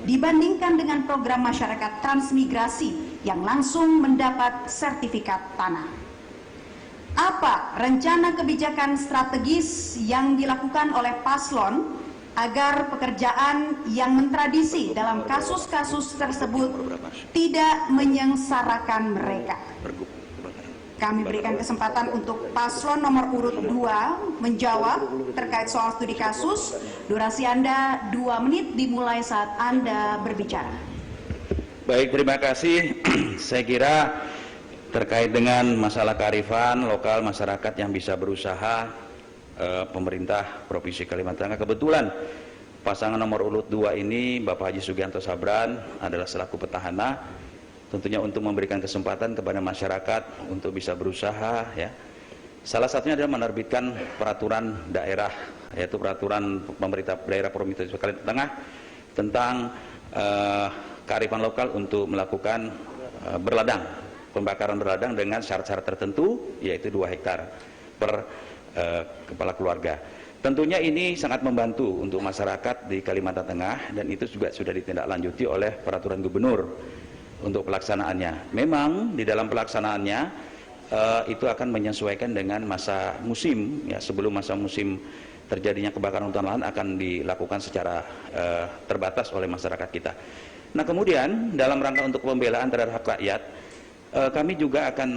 dibandingkan dengan program masyarakat transmigrasi yang langsung mendapat sertifikat tanah. Apa rencana kebijakan strategis yang dilakukan oleh paslon agar pekerjaan yang mentradisi dalam kasus-kasus tersebut tidak menyengsarakan mereka? Kami berikan kesempatan untuk paslon nomor urut 2 menjawab terkait soal studi kasus. Durasi Anda 2 menit dimulai saat Anda berbicara. Baik, terima kasih. Saya kira terkait dengan masalah kearifan lokal masyarakat yang bisa berusaha, pemerintah Provinsi Kalimantan Tengah, kebetulan pasangan nomor urut 2 ini Bapak Haji Sugianto Sabran adalah selaku petahana, tentunya untuk memberikan kesempatan kepada masyarakat untuk bisa berusaha, ya. Salah satunya adalah menerbitkan peraturan daerah, yaitu peraturan pemerintah daerah Provinsi Kalimantan Tengah tentang kearifan lokal untuk melakukan pembakaran berladang dengan syarat-syarat tertentu, yaitu 2 hektar per kepala keluarga. Tentunya ini sangat membantu untuk masyarakat di Kalimantan Tengah, dan itu juga sudah ditindaklanjuti oleh peraturan gubernur untuk pelaksanaannya. Memang di dalam pelaksanaannya itu akan menyesuaikan dengan masa musim, ya. Sebelum masa musim terjadinya kebakaran hutan lahan akan dilakukan secara terbatas oleh masyarakat kita. Nah, kemudian dalam rangka untuk pembelaan terhadap hak rakyat, kami juga akan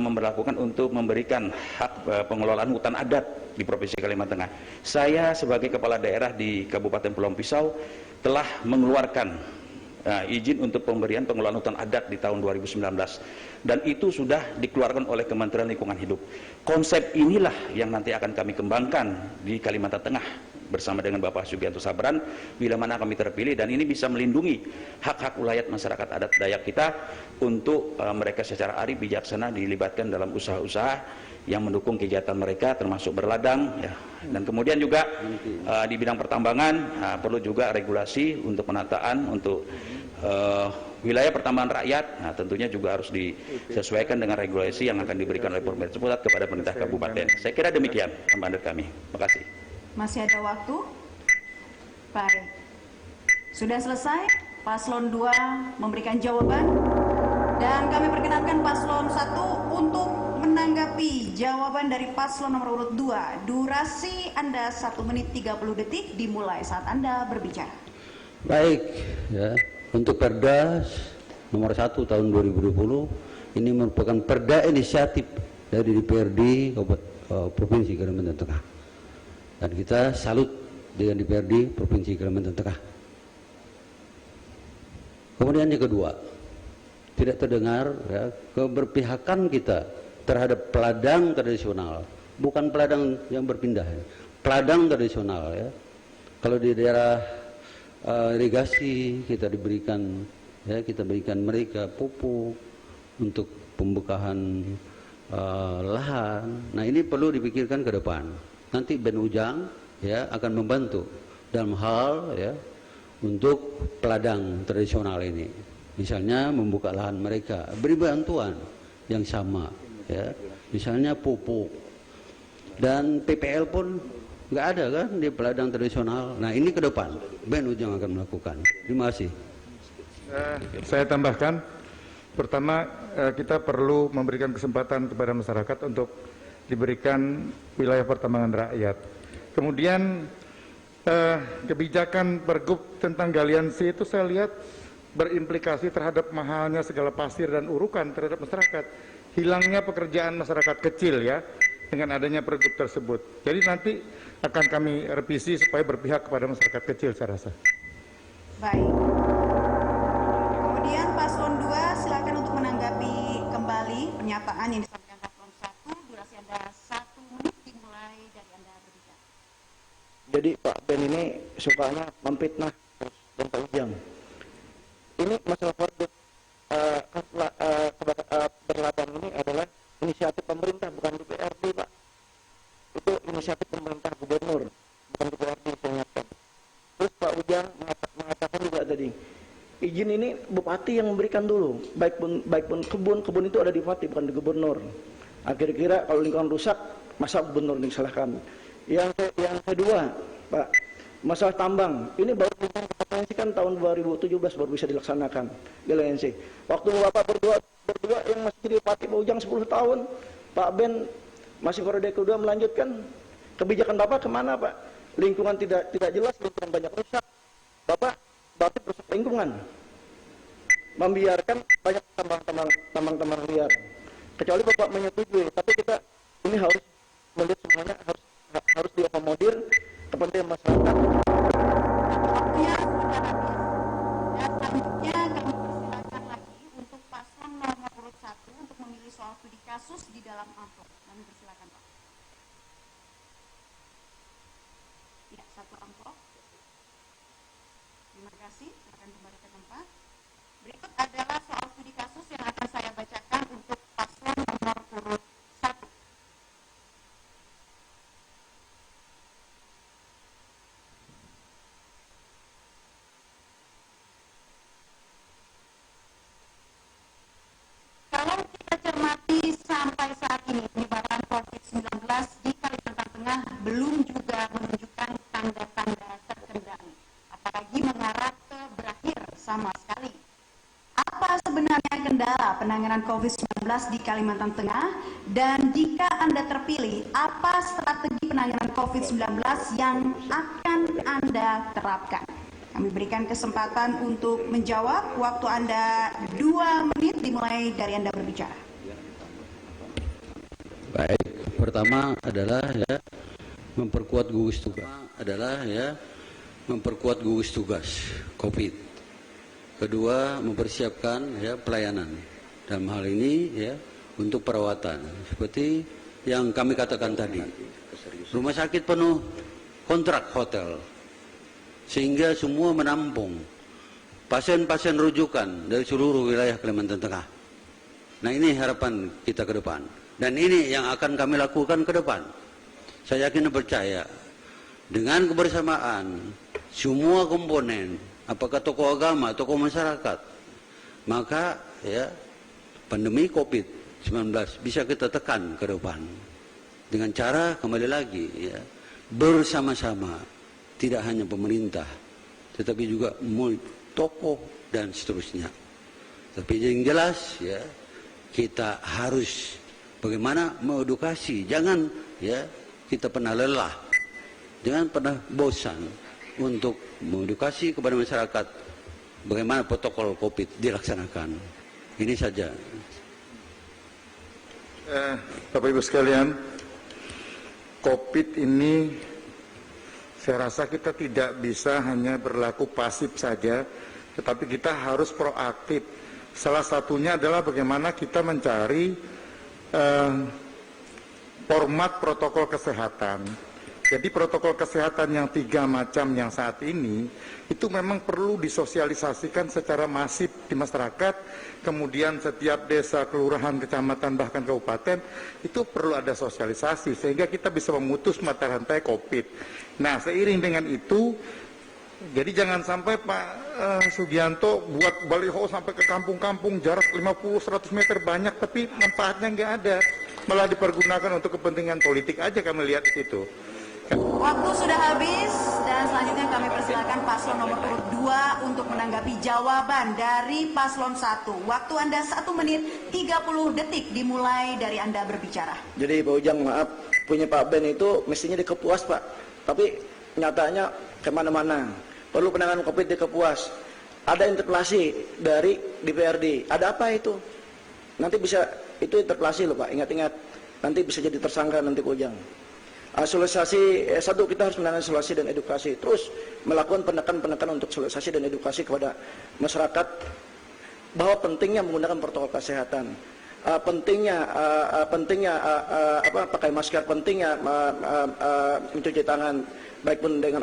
memberlakukan untuk memberikan hak pengelolaan hutan adat di Provinsi Kalimantan Tengah. Saya sebagai kepala daerah di Kabupaten Pulau Pisau telah mengeluarkan izin untuk pemberian pengelolaan hutan adat di tahun 2019, dan itu sudah dikeluarkan oleh Kementerian Lingkungan Hidup. Konsep inilah yang nanti akan kami kembangkan di Kalimantan Tengah bersama dengan Bapak Sugianto Sabran bila mana kami terpilih, dan ini bisa melindungi hak-hak ulayat masyarakat adat Dayak kita untuk mereka secara arif bijaksana dilibatkan dalam usaha-usaha yang mendukung kegiatan mereka, termasuk berladang, ya. Dan kemudian juga di bidang pertambangan perlu juga regulasi untuk penataan untuk wilayah pertambangan rakyat. Nah, tentunya juga harus disesuaikan dengan regulasi yang akan diberikan oleh pemerintah pusat kepada pemerintah kabupaten. Saya kira demikian mandat kami. Terima kasih. Masih ada waktu? Baik. Sudah selesai? Paslon 2 memberikan jawaban, dan kami perkenankan Paslon 1 untuk menanggapi jawaban dari paslon nomor urut 2. Durasi Anda 1 menit 30 detik dimulai saat Anda berbicara. Baik, ya. Untuk Perda nomor 1 tahun 2020 ini merupakan perda inisiatif dari DPRD Provinsi Kalimantan Tengah. Dan kita salut dengan DPRD Provinsi Kalimantan Tengah. Kemudian yang kedua, tidak terdengar, ya, keberpihakan kita terhadap peladang tradisional, bukan peladang yang berpindah, ya. Peladang tradisional, ya. Kalau di daerah irigasi kita diberikan, ya, kita berikan mereka pupuk untuk pembukaan lahan. Nah, ini perlu dipikirkan ke depan. Nanti Ben Ujang, ya, akan membantu dalam hal, ya, untuk peladang tradisional ini. Misalnya membuka lahan mereka, beri bantuan yang sama, ya, misalnya pupuk, dan PPL pun nggak ada kan di peladang tradisional. Nah, ini ke depan Ben Ujang akan melakukan. Terima kasih. Saya tambahkan, pertama kita perlu memberikan kesempatan kepada masyarakat untuk diberikan wilayah pertambangan rakyat. Kemudian kebijakan Pergub tentang galiansi itu saya lihat berimplikasi terhadap mahalnya segala pasir dan urukan terhadap masyarakat. Hilangnya pekerjaan masyarakat kecil, ya, dengan adanya Pergub tersebut. Jadi nanti akan kami revisi supaya berpihak kepada masyarakat kecil, saya rasa. Baik. Kemudian Paslon 2 silakan untuk menanggapi kembali pernyataan yang disampaikan Paslon 1. Durasi Anda 1 menit dimulai dari Anda berbicara. Jadi Pak Ben ini sukanya memfitnah dan Pak Ujang. Ini masalah Pergub berladang ini adalah inisiatif pemerintah, bukan DPRD, Pak. Itu inisiatif pemerintah gubernur, bukan DPRD, saya ingatkan. Terus Pak Ujang mengatakan juga tadi, izin ini bupati yang memberikan dulu, baik pun kebun itu ada di bupati, bukan di gubernur. Kira-kira kalau lingkungan rusak, masa gubernur disalahkan? Yang kedua, Pak, masalah tambang, ini baru kompetensi kan tahun 2017 baru bisa dilaksanakan di LNC. Waktu Bapak berdua yang masih jadi bupati Pak Ujang 10 tahun, Pak Ben masih periode kedua melanjutkan. Kebijakan Bapak kemana, Pak? Lingkungan tidak jelas, lingkungan banyak rusak. Bapak merusak lingkungan, membiarkan banyak tambang liar. Kecuali Bapak menyetujui, tapi kita ini harus melihat semuanya harus diakomodir kepentingan masyarakat. Waktunya sudah habis. Dan selanjutnya kami persilakan lagi untuk paslon nomor urut 1 untuk memilih soal studi kasus di dalam amplop. Kami persilakan, Pak. Ya, 1 amplop. Terima kasih. Silakan kembali ke tempat. Berikut adalah soal studi kasus penanganan COVID-19 di Kalimantan Tengah? Dan jika Anda terpilih, apa strategi penanganan COVID-19 yang akan Anda terapkan? Kami berikan kesempatan untuk menjawab. Waktu Anda 2 menit dimulai dari Anda berbicara. Baik, pertama adalah memperkuat gugus tugas COVID. Kedua, mempersiapkan pelayanan dalam hal ini untuk perawatan seperti yang kami katakan tadi. Rumah sakit penuh kontrak hotel sehingga semua menampung pasien-pasien rujukan dari seluruh wilayah Kalimantan Tengah. Nah, ini harapan kita ke depan dan ini yang akan kami lakukan ke depan. Saya yakin dan percaya dengan kebersamaan semua komponen, apakah tokoh agama, tokoh masyarakat, maka pandemi COVID-19 bisa kita tekan ke depan dengan cara kembali lagi bersama-sama, tidak hanya pemerintah tetapi juga tokoh dan seterusnya. Tapi yang jelas kita harus bagaimana mengedukasi, jangan kita pernah lelah, jangan pernah bosan untuk mengedukasi kepada masyarakat bagaimana protokol COVID dilaksanakan. Ini saja. Bapak Ibu sekalian, COVID ini saya rasa kita tidak bisa hanya berlaku pasif saja, tetapi kita harus proaktif. Salah satunya adalah bagaimana kita mencari format protokol kesehatan. Jadi protokol kesehatan yang 3 macam yang saat ini itu memang perlu disosialisasikan secara masif di masyarakat. Kemudian setiap desa, kelurahan, kecamatan, bahkan kabupaten itu perlu ada sosialisasi sehingga kita bisa memutus mata rantai COVID. Nah, seiring dengan itu, jadi jangan sampai Pak Sugianto buat baliho sampai ke kampung-kampung jarak 50-100 meter banyak tapi manfaatnya nggak ada, malah dipergunakan untuk kepentingan politik aja kami lihat di situ. Waktu sudah habis dan selanjutnya kami persilakan paslon nomor urut 2 untuk menanggapi jawaban dari paslon 1. Waktu Anda 1 menit 30 detik dimulai dari Anda berbicara. Jadi Pak Ujang, maaf, punya Pak Ben itu mestinya di Kepuas Pak, tapi nyatanya kemana-mana. Perlu penanganan COVID di Kepuas. Ada interpelasi dari DPRD. Ada apa itu? Nanti bisa, itu interpelasi loh Pak, ingat-ingat. Nanti bisa jadi tersangka nanti Pak Ujang. Sosialisasi, satu kita harus menangani sosialisasi dan edukasi, terus melakukan penekan untuk sosialisasi dan edukasi kepada masyarakat bahwa pentingnya menggunakan protokol kesehatan, pentingnya pakai masker, pentingnya mencuci tangan baik pun dengan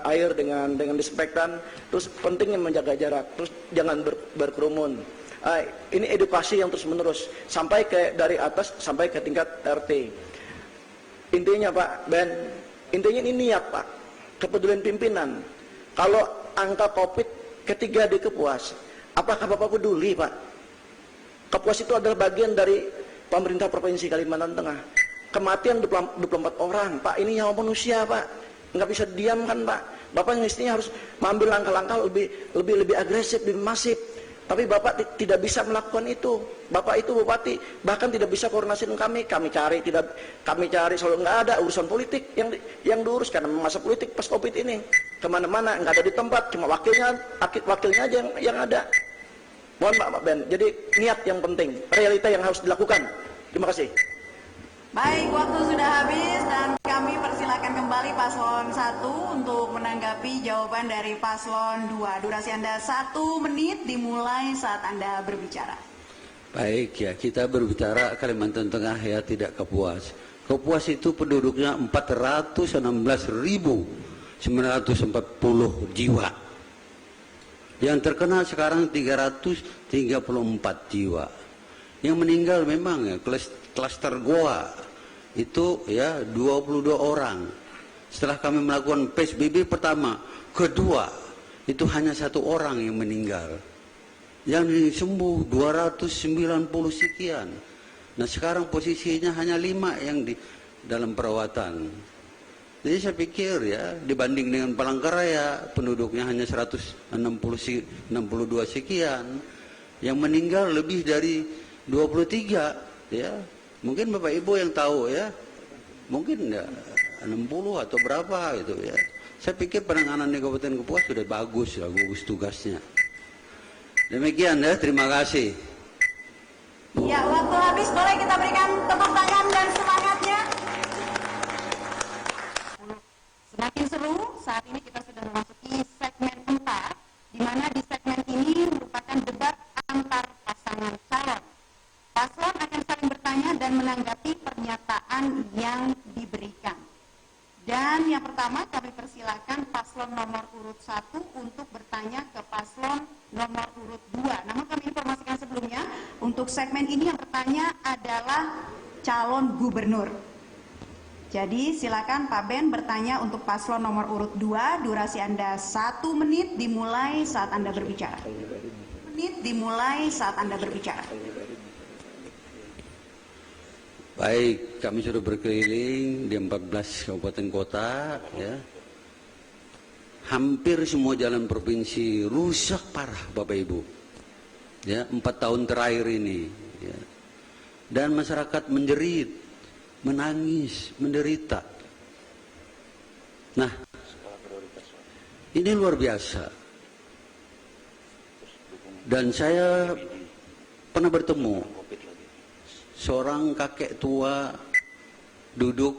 air dengan disinfektan, terus pentingnya menjaga jarak, terus jangan berkerumun. Ini edukasi yang terus menerus sampai dari atas sampai ke tingkat RT. Intinya Pak Ben, intinya ini niat Pak, kepedulian pimpinan. Kalau angka COVID ketiga di Kepuas, apakah Bapak peduli Pak? Kepuas itu adalah bagian dari pemerintah Provinsi Kalimantan Tengah. Kematian 24 orang, Pak, ini nyawa manusia Pak, nggak bisa diam kan Pak. Bapak mestinya harus mengambil langkah-langkah lebih agresif, lebih masif. Tapi Bapak tidak bisa melakukan itu. Bapak itu bupati, bahkan tidak bisa koordinasi dengan kami. Kami cari selalu nggak ada urusan politik yang diurus karena masa politik pas COVID ini. Kemana-mana nggak ada di tempat, cuma wakilnya aja yang ada. Mohon Pak Ben. Jadi niat yang penting, realita yang harus dilakukan. Terima kasih. Baik, waktu sudah habis dan kami persilakan kembali paslon 1 untuk menanggapi jawaban dari paslon 2. Durasi Anda 1 menit dimulai saat Anda berbicara. Baik ya, kita berbicara Kalimantan Tengah ya, tidak Kepuas. Kepuas itu penduduknya 416.940 jiwa. Yang terkena sekarang 334 jiwa. Yang meninggal memang ya klaster Goa itu ya 22 orang. Setelah kami melakukan PSBB pertama, kedua itu hanya 1 orang yang meninggal. Yang sembuh 290 sekian. Nah sekarang posisinya hanya 5 yang di dalam perawatan. Jadi saya pikir ya dibanding dengan Palangkaraya penduduknya hanya 162 sekian, yang meninggal lebih dari 23 ya. Mungkin Bapak Ibu yang tahu ya. Mungkin ya 60 atau berapa gitu ya. Saya pikir penanganan di Kabupaten Kapuas sudah bagus ya, gugus tugasnya. Demikian ya, terima kasih. Ya, waktu habis, boleh kita berikan tepuk tangan dan semangatnya. Semakin seru, saat ini kita sudah memasuki segmen 4, di mana di segmen ini merupakan debat antar pasangan calon. Paslon akan saling bertanya dan menanggapi pernyataan yang diberikan. Dan yang pertama kami persilakan paslon nomor urut 1 untuk bertanya ke paslon nomor urut 2. Namun kami informasikan sebelumnya, untuk segmen ini yang bertanya adalah calon gubernur. Jadi silakan Pak Ben bertanya untuk paslon nomor urut 2, durasi Anda 1 menit dimulai saat Anda berbicara. Baik, kami sudah berkeliling di 14 kabupaten kota ya. Hampir semua jalan provinsi rusak parah Bapak Ibu. Ya, 4 tahun terakhir ini ya. Dan masyarakat menjerit, menangis, menderita. Nah, ini luar biasa. Dan saya pernah bertemu seorang kakek tua duduk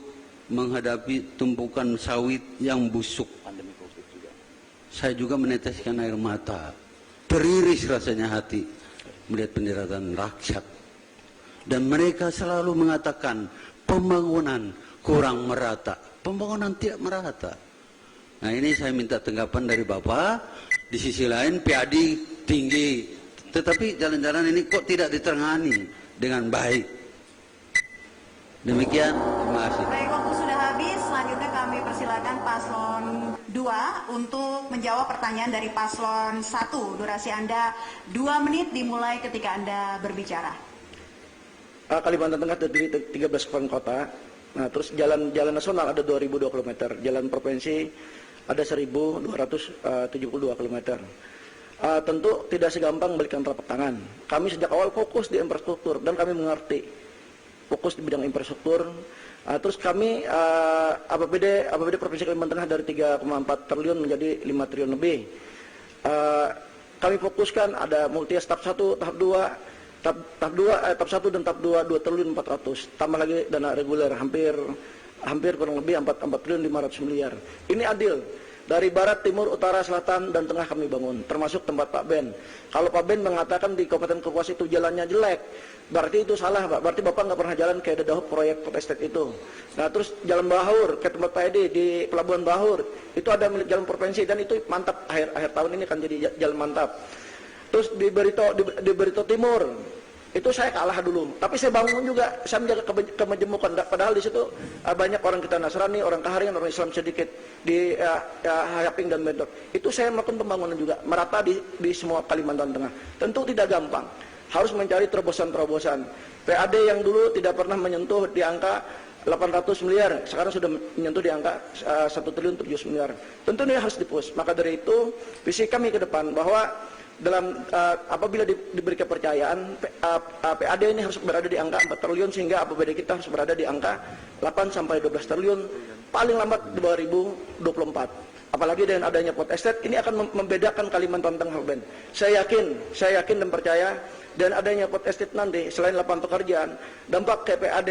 menghadapi tumpukan sawit yang busuk. Saya juga meneteskan air mata. Teriris rasanya hati melihat penderitaan rakyat. Dan mereka selalu mengatakan pembangunan kurang merata. Pembangunan tidak merata. Nah, ini saya minta tanggapan dari Bapak. Di sisi lain PAD tinggi. Tetapi jalan-jalan ini kok tidak ditangani dengan baik. Demikian, terima kasih. Baik, waktu sudah habis. Selanjutnya kami persilakan paslon 2 untuk menjawab pertanyaan dari paslon 1. Durasi Anda 2 menit dimulai ketika Anda berbicara. Kalimantan Tengah terdiri 13 kabupaten kota. Nah, terus jalan nasional ada 2002 km, jalan provinsi ada 1272 km. Tentu tidak segampang balikan telapak tangan. Kami sejak awal fokus di infrastruktur dan kami mengerti fokus di bidang infrastruktur. Terus kami APBD Provinsi Kalimantan Tengah dari 3,4 triliun menjadi 5 triliun lebih. Kami fokuskan ada multi tahap 1, tahap 2. Tahap 1 dan tahap 2 triliun 400. Tambah lagi dana reguler hampir kurang lebih 4 triliun 500 miliar. Ini adil. Dari barat, timur, utara, selatan, dan tengah kami bangun, termasuk tempat Pak Ben. Kalau Pak Ben mengatakan di Kabupaten Kapuas itu jalannya jelek, berarti itu salah, Pak. Berarti Bapak nggak pernah jalan ke Dadahub proyek Port Estate itu. Nah, terus jalan Bahur ke tempat Pak Edi di Pelabuhan Bahur, itu ada milik jalan provinsi dan itu mantap. Akhir tahun ini akan jadi jalan mantap. Terus di Barito Timur, itu saya kalah dulu, tapi saya bangun juga, saya menjaga kemajemukan. Padahal di situ banyak orang kita Nasrani, orang Kaharian, orang Islam sedikit di Hayaping dan Bentor. Itu saya melakukan pembangunan juga merata di semua Kalimantan Tengah. Tentu tidak gampang, harus mencari terobosan-terobosan. PAD yang dulu tidak pernah menyentuh di angka 800 miliar, sekarang sudah menyentuh di angka 1 triliun 700 miliar. Tentu ini harus dipus. Maka dari itu, visi kami ke depan bahwa dalam apabila diberi kepercayaan, PAD ini harus berada di angka 4 triliun sehingga APBD kita harus berada di angka 8 sampai 12 triliun paling lambat 2024. Apalagi dengan adanya Port Estate ini akan membedakan Kalimantan Tengah, Ben. Saya yakin dan percaya dan adanya Port Estate nanti selain lapangan pekerjaan, dampak ke PAD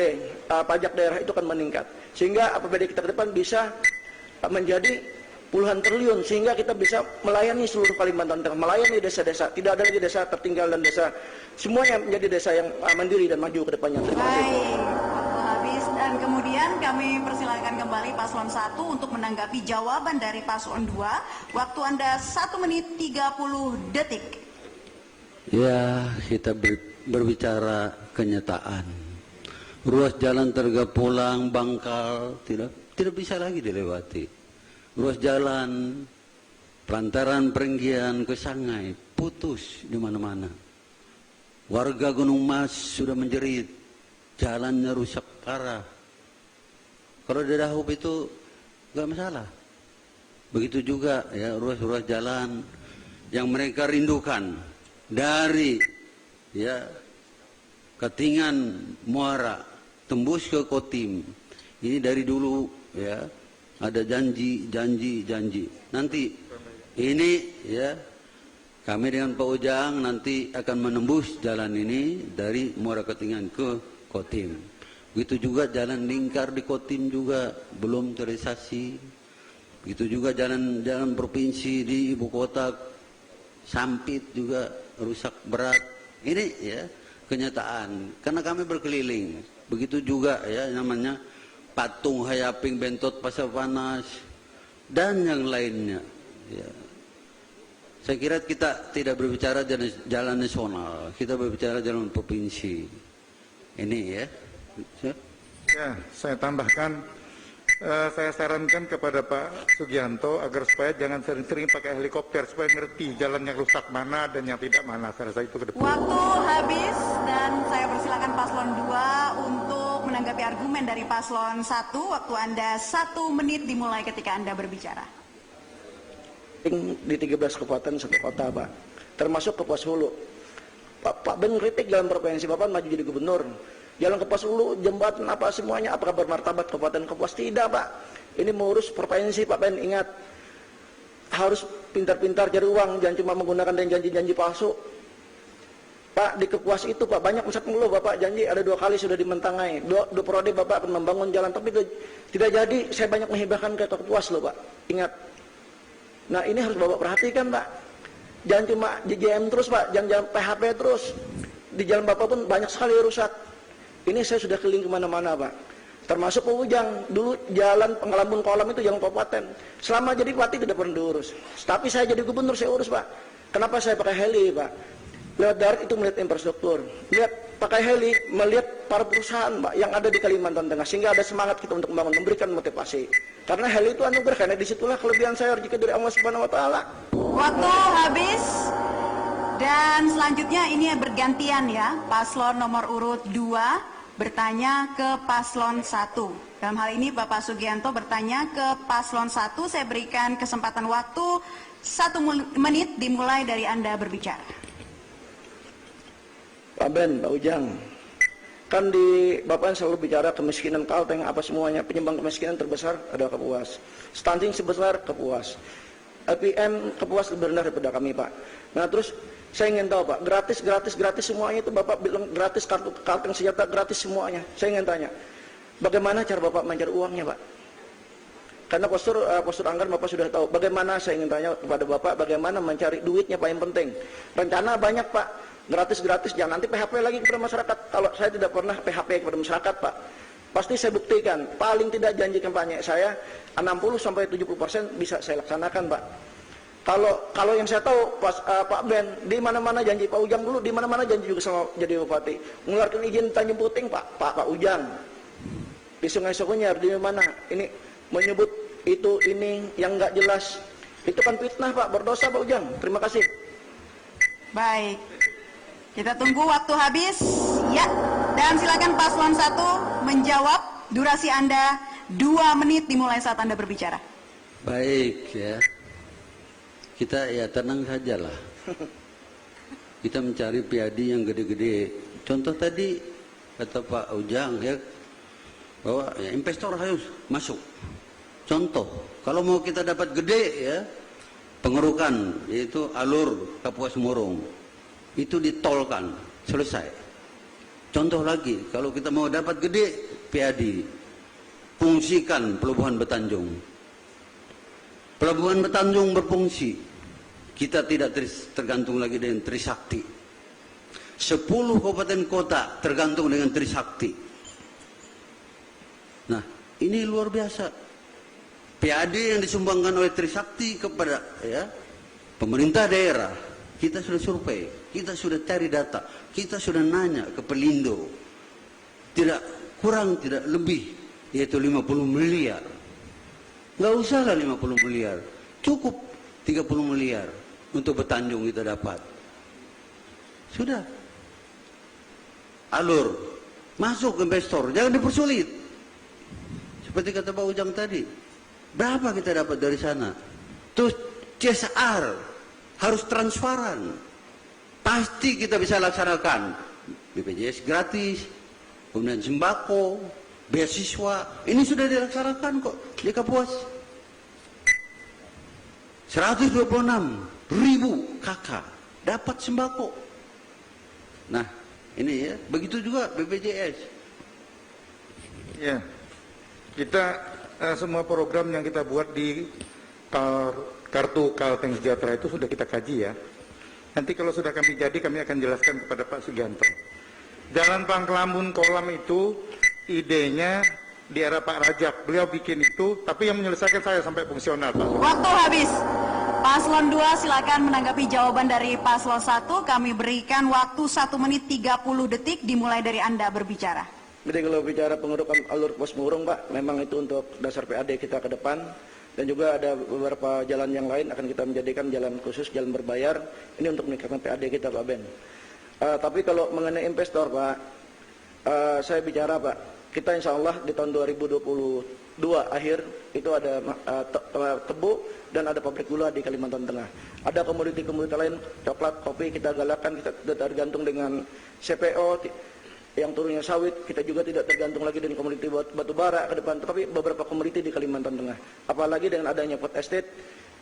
pajak daerah itu akan meningkat sehingga APBD kita ke depan bisa menjadi puluhan triliun sehingga kita bisa melayani seluruh Kalimantan Tengah, melayani desa-desa. Tidak ada lagi desa tertinggal dan desa semuanya menjadi desa yang mandiri dan maju ke depannya. Terima kasih. Baik, waktu habis dan kemudian kami persilakan kembali paslon 1 untuk menanggapi jawaban dari paslon 2. Waktu Anda 1 menit 30 detik. Ya, kita berbicara kenyataan. Ruas jalan Tergapulang, Bangkal tidak bisa lagi dilewati. Ruas jalan Pelantaran Perenggian ke Sangai putus di mana-mana. Warga Gunung Mas sudah menjerit, jalannya rusak parah. Kalau di Dadahub itu nggak masalah. Begitu juga ya ruas-ruas jalan yang mereka rindukan dari ya Ketingan Muara tembus ke Kotim. Ini dari dulu ya, ada janji. Nanti ini ya, kami dengan Pak Ujang nanti akan menembus jalan ini dari Muara Ketingan ke Kotim. Begitu juga jalan lingkar di Kotim juga belum terrealisasi. Begitu juga jalan provinsi di ibu kota Sampit juga rusak berat. Ini ya kenyataan, karena kami berkeliling. Begitu juga ya namanya Patung Hayaping Bentot Pasar Panas dan yang lainnya ya. Saya kira kita tidak berbicara jalan nasional, kita berbicara jalan provinsi ini ya. Ya, saya tambahkan, saya sarankan kepada Pak Sugianto agar supaya jangan sering-sering pakai helikopter, supaya ngerti jalan yang rusak mana dan yang tidak mana. Saya rasa itu ke depan. Waktu habis dan saya persilakan paslon 2 untuk menanggapi argumen dari paslon 1. Waktu Anda 1 menit dimulai ketika Anda berbicara. Di 13 kabupaten 1 kota, Pak. Termasuk Kapuas Hulu. Pak Ben kritik dalam provinsi Bapak maju jadi gubernur. Jalan Kapuas Hulu, jembatan apa semuanya, apakah bermartabat Kabupaten Kapuas? Tidak, Pak. Ini mengurus provinsi, Pak Ben. Ingat, harus pintar-pintar cari uang, jangan cuma menggunakan dan janji-janji palsu. Pak, di Kapuas itu Pak banyak pusat mengeluh, Bapak janji ada 2 kali sudah dimentangai, 2 periode Bapak akan membangun jalan, tapi tidak jadi. Saya banyak menghibahkan ke Kapuas loh, Pak. Ingat. Nah, ini harus Bapak perhatikan, Pak. Jangan cuma JJM terus, Pak, jangan PHP terus. Di jalan Bapak pun banyak sekali rusak. Ini saya sudah keliling kemana-mana, Pak. Termasuk Pak Ujang, dulu jalan Pengelambun Kolam itu jalan kabupaten. Selama jadi bupati tidak pernah diurus. Tapi saya jadi gubernur, saya urus, Pak. Kenapa saya pakai heli, Pak? Lewat darat itu melihat infrastruktur. Lihat pakai heli, melihat para perusahaan, Pak, yang ada di Kalimantan Tengah. Sehingga ada semangat kita untuk membangun, memberikan motivasi. Karena heli itu anugerah, karena disitulah kelebihan saya rezeki dari Allah Subhanahu Wa Taala. Waktu habis. Dan selanjutnya ini bergantian ya, paslon nomor urut 2 bertanya ke paslon 1. Dalam hal ini Bapak Sugianto bertanya ke paslon 1, saya berikan kesempatan waktu 1 menit dimulai dari Anda berbicara. Pak Ben, Pak Ujang, kan di Bapak selalu bicara kemiskinan Kalteng apa semuanya, penyumbang kemiskinan terbesar adalah Kapuas. Stunting sebesar Kapuas. LPM Kapuas lebih rendah daripada kami, Pak. Nah, terus saya ingin tahu, Pak, gratis semuanya itu Bapak bilang gratis, kartu Kalteng senjata gratis semuanya. Saya ingin tanya, bagaimana cara Bapak mencari uangnya, Pak? Karena postur anggaran Bapak sudah tahu. Bagaimana, saya ingin tanya kepada Bapak, bagaimana mencari duitnya, Pak, yang penting. Rencana banyak, Pak. Gratis, jangan nanti PHP lagi kepada masyarakat. Kalau saya tidak pernah PHP kepada masyarakat, Pak, pasti saya buktikan. Paling tidak janji kampanye saya 60-70% bisa saya laksanakan, Pak. Kalau yang saya tahu, Pak Ben, di mana-mana janji Pak Ujang dulu, di mana-mana janji juga sama jadi bupati. Mengeluarkan izin Tanjung Puting, Pak Ujang. Di Sungai Sukunyar, di mana? Ini menyebut itu ini yang nggak jelas. Itu kan fitnah, Pak, berdosa Pak Ujang. Terima kasih. Baik. Kita tunggu waktu habis. Ya. Dan silakan paslon 1 menjawab. Durasi Anda 2 menit dimulai saat Anda berbicara. Baik ya. Kita ya tenang sajalah. Kita mencari PAD yang gede-gede. Contoh tadi kata Pak Ujang ya, bahwa ya, investor harus masuk. Contoh, kalau mau kita dapat gede ya, pengerukan yaitu alur Kapuas Murung itu ditolkan, selesai. Contoh lagi, kalau kita mau dapat gede PAD, fungsikan Pelabuhan Betanjung. Pelabuhan Betanjung berfungsi. Kita tidak tergantung lagi dengan Trisakti. 10 kabupaten kota tergantung dengan Trisakti. Nah, ini luar biasa. PAD yang disumbangkan oleh Trisakti kepada ya pemerintah daerah. Kita sudah survei, kita sudah cari data, kita sudah nanya ke Pelindo. Tidak kurang, tidak lebih, yaitu 50 miliar. Nggak usahlah 50 miliar, cukup 30 miliar untuk Betanjung kita dapat. Sudah. Alur, masuk investor, jangan dipersulit. Seperti kata Pak Ujang tadi, berapa kita dapat dari sana? Terus CSR harus transparan. Pasti kita bisa laksanakan. BPJS gratis, kemudian sembako, beasiswa, ini sudah dilaksanakan kok di Kapuas. 126.000 kakak dapat sembako. Nah, ini ya, begitu juga BPJS. Ya, kita semua program yang kita buat di kartu Kalteng Sejahtera itu sudah kita kaji ya. Nanti kalau sudah kami jadi, kami akan jelaskan kepada Pak Sugianto. Jalan Pangkelamun Kolam itu idenya di era Pak Rajab. Beliau bikin itu, tapi yang menyelesaikan saya sampai fungsional, Pak. Waktu habis. Paslon 2 silakan menanggapi jawaban dari Paslon 1. Kami berikan waktu 1 menit 30 detik dimulai dari Anda berbicara. Jadi kalau bicara pengerukan alur pos murung, Pak, memang itu untuk dasar PAD kita ke depan. Dan juga ada beberapa jalan yang lain akan kita menjadikan jalan khusus, jalan berbayar. Ini untuk meningkatkan PAD kita, Pak Ben. Tapi kalau mengenai investor, Pak, saya bicara, Pak, kita insya Allah di tahun 2022 akhir itu ada tebu dan ada pabrik gula di Kalimantan Tengah. Ada komoditi-komoditi lain, coklat, kopi, kita galakkan, kita tergantung dengan CPO, yang turunnya sawit, kita juga tidak tergantung lagi dengan komoditi batu bara ke depan, tapi beberapa komoditi di Kalimantan Tengah. Apalagi dengan adanya Port Estate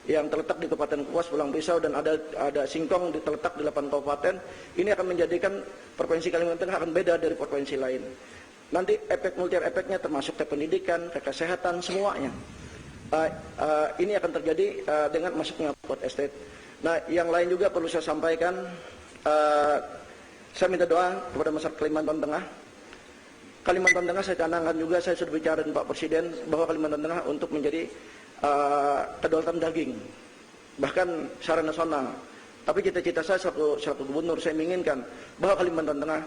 yang terletak di Kabupaten Kapuas, Pulang Pisau, dan ada Singkong terletak di 8 kabupaten, ini akan menjadikan Provinsi Kalimantan Tengah akan beda dari provinsi lain. Nanti efek multi efeknya termasuk ke pendidikan, ke kesehatan, semuanya. Ini akan terjadi dengan masuknya Port Estate. Nah, yang lain juga perlu saya sampaikan, saya minta doa kepada masyarakat Kalimantan Tengah. Kalimantan Tengah saya canangkan juga, saya sudah bicara dengan Pak Presiden bahwa Kalimantan Tengah untuk menjadi kedaulatan daging, bahkan secara nasional. Tapi cita-cita saya selaku gubernur, saya menginginkan bahwa Kalimantan Tengah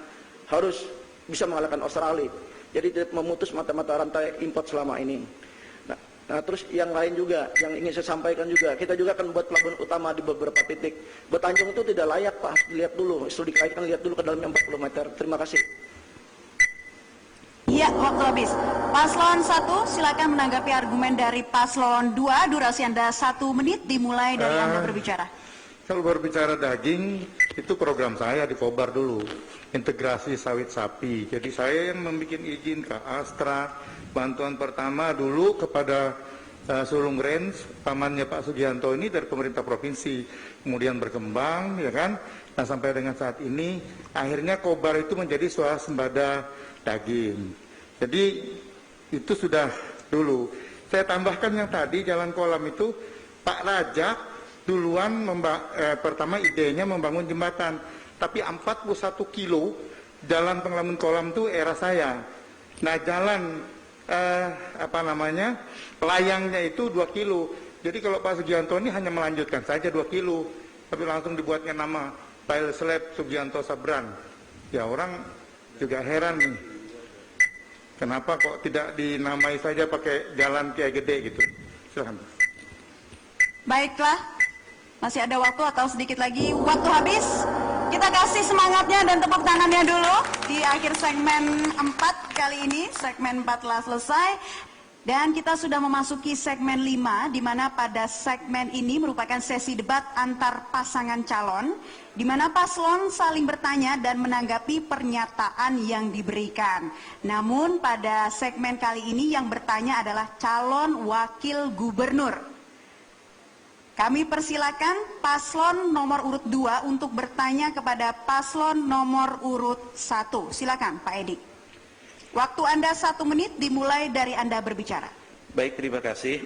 harus bisa mengalahkan Australia. Jadi tidak memutus mata-mata rantai import selama ini. Nah, terus yang lain juga, yang ingin saya sampaikan juga, kita juga akan membuat pelabuhan utama di beberapa titik. Betanjung itu tidak layak, Pak, harus dilihat dulu, studi kelayakan lihat dulu ke dalamnya 40 meter. Terima kasih. Iya, waktu habis. Paslon 1 silakan menanggapi argumen dari Paslon 2. Durasi Anda 1 menit dimulai dari Anda berbicara. Kalau berbicara daging, itu program saya di Kobar dulu, integrasi sawit sapi. Jadi saya yang membuat izin ke Astra, bantuan pertama dulu kepada Sulung Range, pamannya Pak Sugianto ini dari pemerintah provinsi, kemudian berkembang, ya kan? Nah, sampai dengan saat ini, akhirnya Kobar itu menjadi swasembada daging. Jadi itu sudah dulu. Saya tambahkan yang tadi Jalan Kolam itu, Pak Rajab duluan pertama idenya membangun jembatan, tapi 41 kilo Jalan Pangkelamun Kolam itu era saya. Nah, jalan layangnya itu 2 kilo. Jadi kalau Pak Sugianto ini hanya melanjutkan saja 2 kilo, tapi langsung dibuatnya nama Tile Slab Sugianto Sabran. Ya, orang juga heran nih, kenapa kok tidak dinamai saja pakai Jalan Kiai Gede gitu. Silahkan. Baiklah, masih ada waktu atau sedikit lagi waktu habis. Kita kasih semangatnya dan tepuk tangannya dulu di akhir segmen 4 kali ini. Segmen 4 telah selesai. Dan kita sudah memasuki segmen 5, di mana pada segmen ini merupakan sesi debat antar pasangan calon, di mana paslon saling bertanya dan menanggapi pernyataan yang diberikan. Namun pada segmen kali ini yang bertanya adalah calon wakil gubernur. Kami persilakan paslon nomor urut 2 untuk bertanya kepada paslon nomor urut 1. Silakan Pak Edi. Waktu Anda 1 menit dimulai dari Anda berbicara. Baik, terima kasih.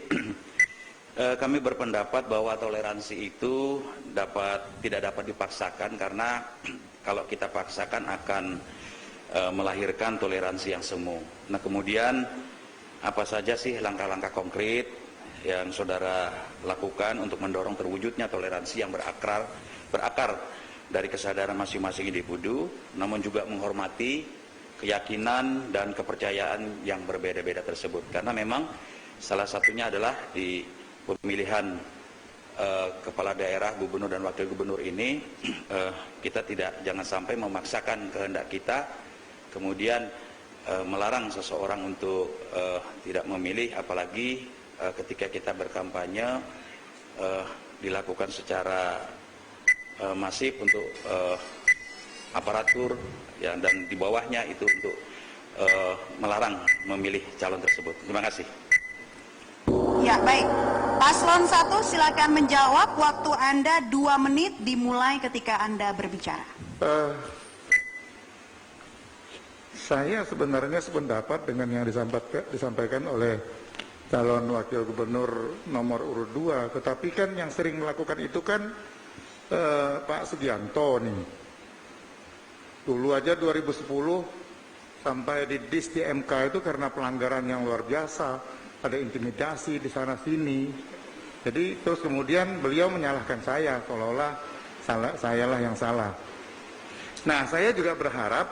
Kami berpendapat bahwa toleransi itu tidak dapat dipaksakan, karena kalau kita paksakan akan melahirkan toleransi yang semu. Nah, kemudian apa saja sih langkah-langkah konkret yang saudara lakukan untuk mendorong terwujudnya toleransi yang berakar dari kesadaran masing-masing individu, namun juga menghormati keyakinan dan kepercayaan yang berbeda-beda tersebut. Karena memang salah satunya adalah di pemilihan kepala daerah, gubernur dan wakil gubernur ini, kita jangan sampai memaksakan kehendak kita, kemudian melarang seseorang untuk tidak memilih, apalagi ketika kita berkampanye dilakukan secara masif untuk aparatur ya, dan di bawahnya itu untuk melarang memilih calon tersebut. Terima kasih. Ya, baik. Paslon 1 silakan menjawab. Waktu Anda 2 menit dimulai ketika Anda berbicara. Saya sebenarnya sependapat dengan yang disampaikan oleh calon wakil gubernur nomor urut 2, tetapi kan yang sering melakukan itu kan Pak Sugianto nih. Dulu aja 2010 sampai didis di MK itu karena pelanggaran yang luar biasa, ada intimidasi di sana sini. Jadi terus kemudian beliau menyalahkan saya, seolah-olah sayalah yang salah. Nah, saya juga berharap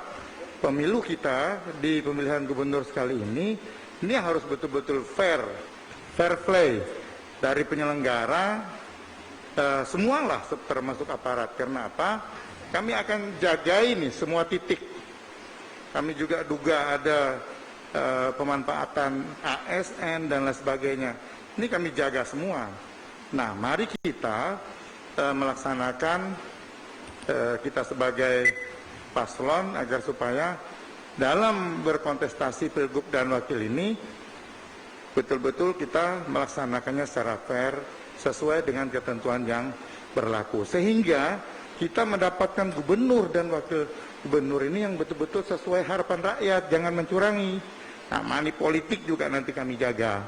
pemilu kita di pemilihan gubernur sekali ini harus betul-betul fair play dari penyelenggara, semualah termasuk aparat. Karena apa? Kami akan jaga ini semua titik. Kami juga duga ada pemanfaatan ASN dan lain sebagainya. Ini kami jaga semua. Nah, mari kita melaksanakan kita sebagai paslon agar supaya dalam berkontestasi pilgub dan wakil ini betul-betul kita melaksanakannya secara fair sesuai dengan ketentuan yang berlaku, sehingga kita mendapatkan gubernur dan wakil gubernur ini yang betul-betul sesuai harapan rakyat, jangan mencurangi. Nah, money politik juga nanti kami jaga.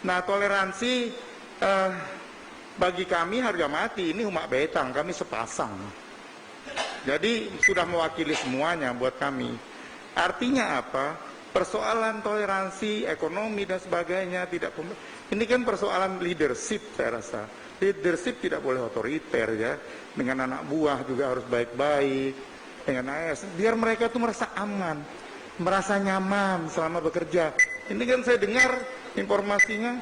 Nah, toleransi bagi kami harga mati, ini umat betang, kami sepasang. Jadi sudah mewakili semuanya buat kami. Artinya apa? Persoalan toleransi, ekonomi dan sebagainya tidak. Ini kan persoalan leadership, saya rasa. Leadership tidak boleh otoriter ya. Dengan anak buah juga harus baik-baik. Dengan AS, biar mereka tuh merasa aman, merasa nyaman selama bekerja. Ini kan saya dengar informasinya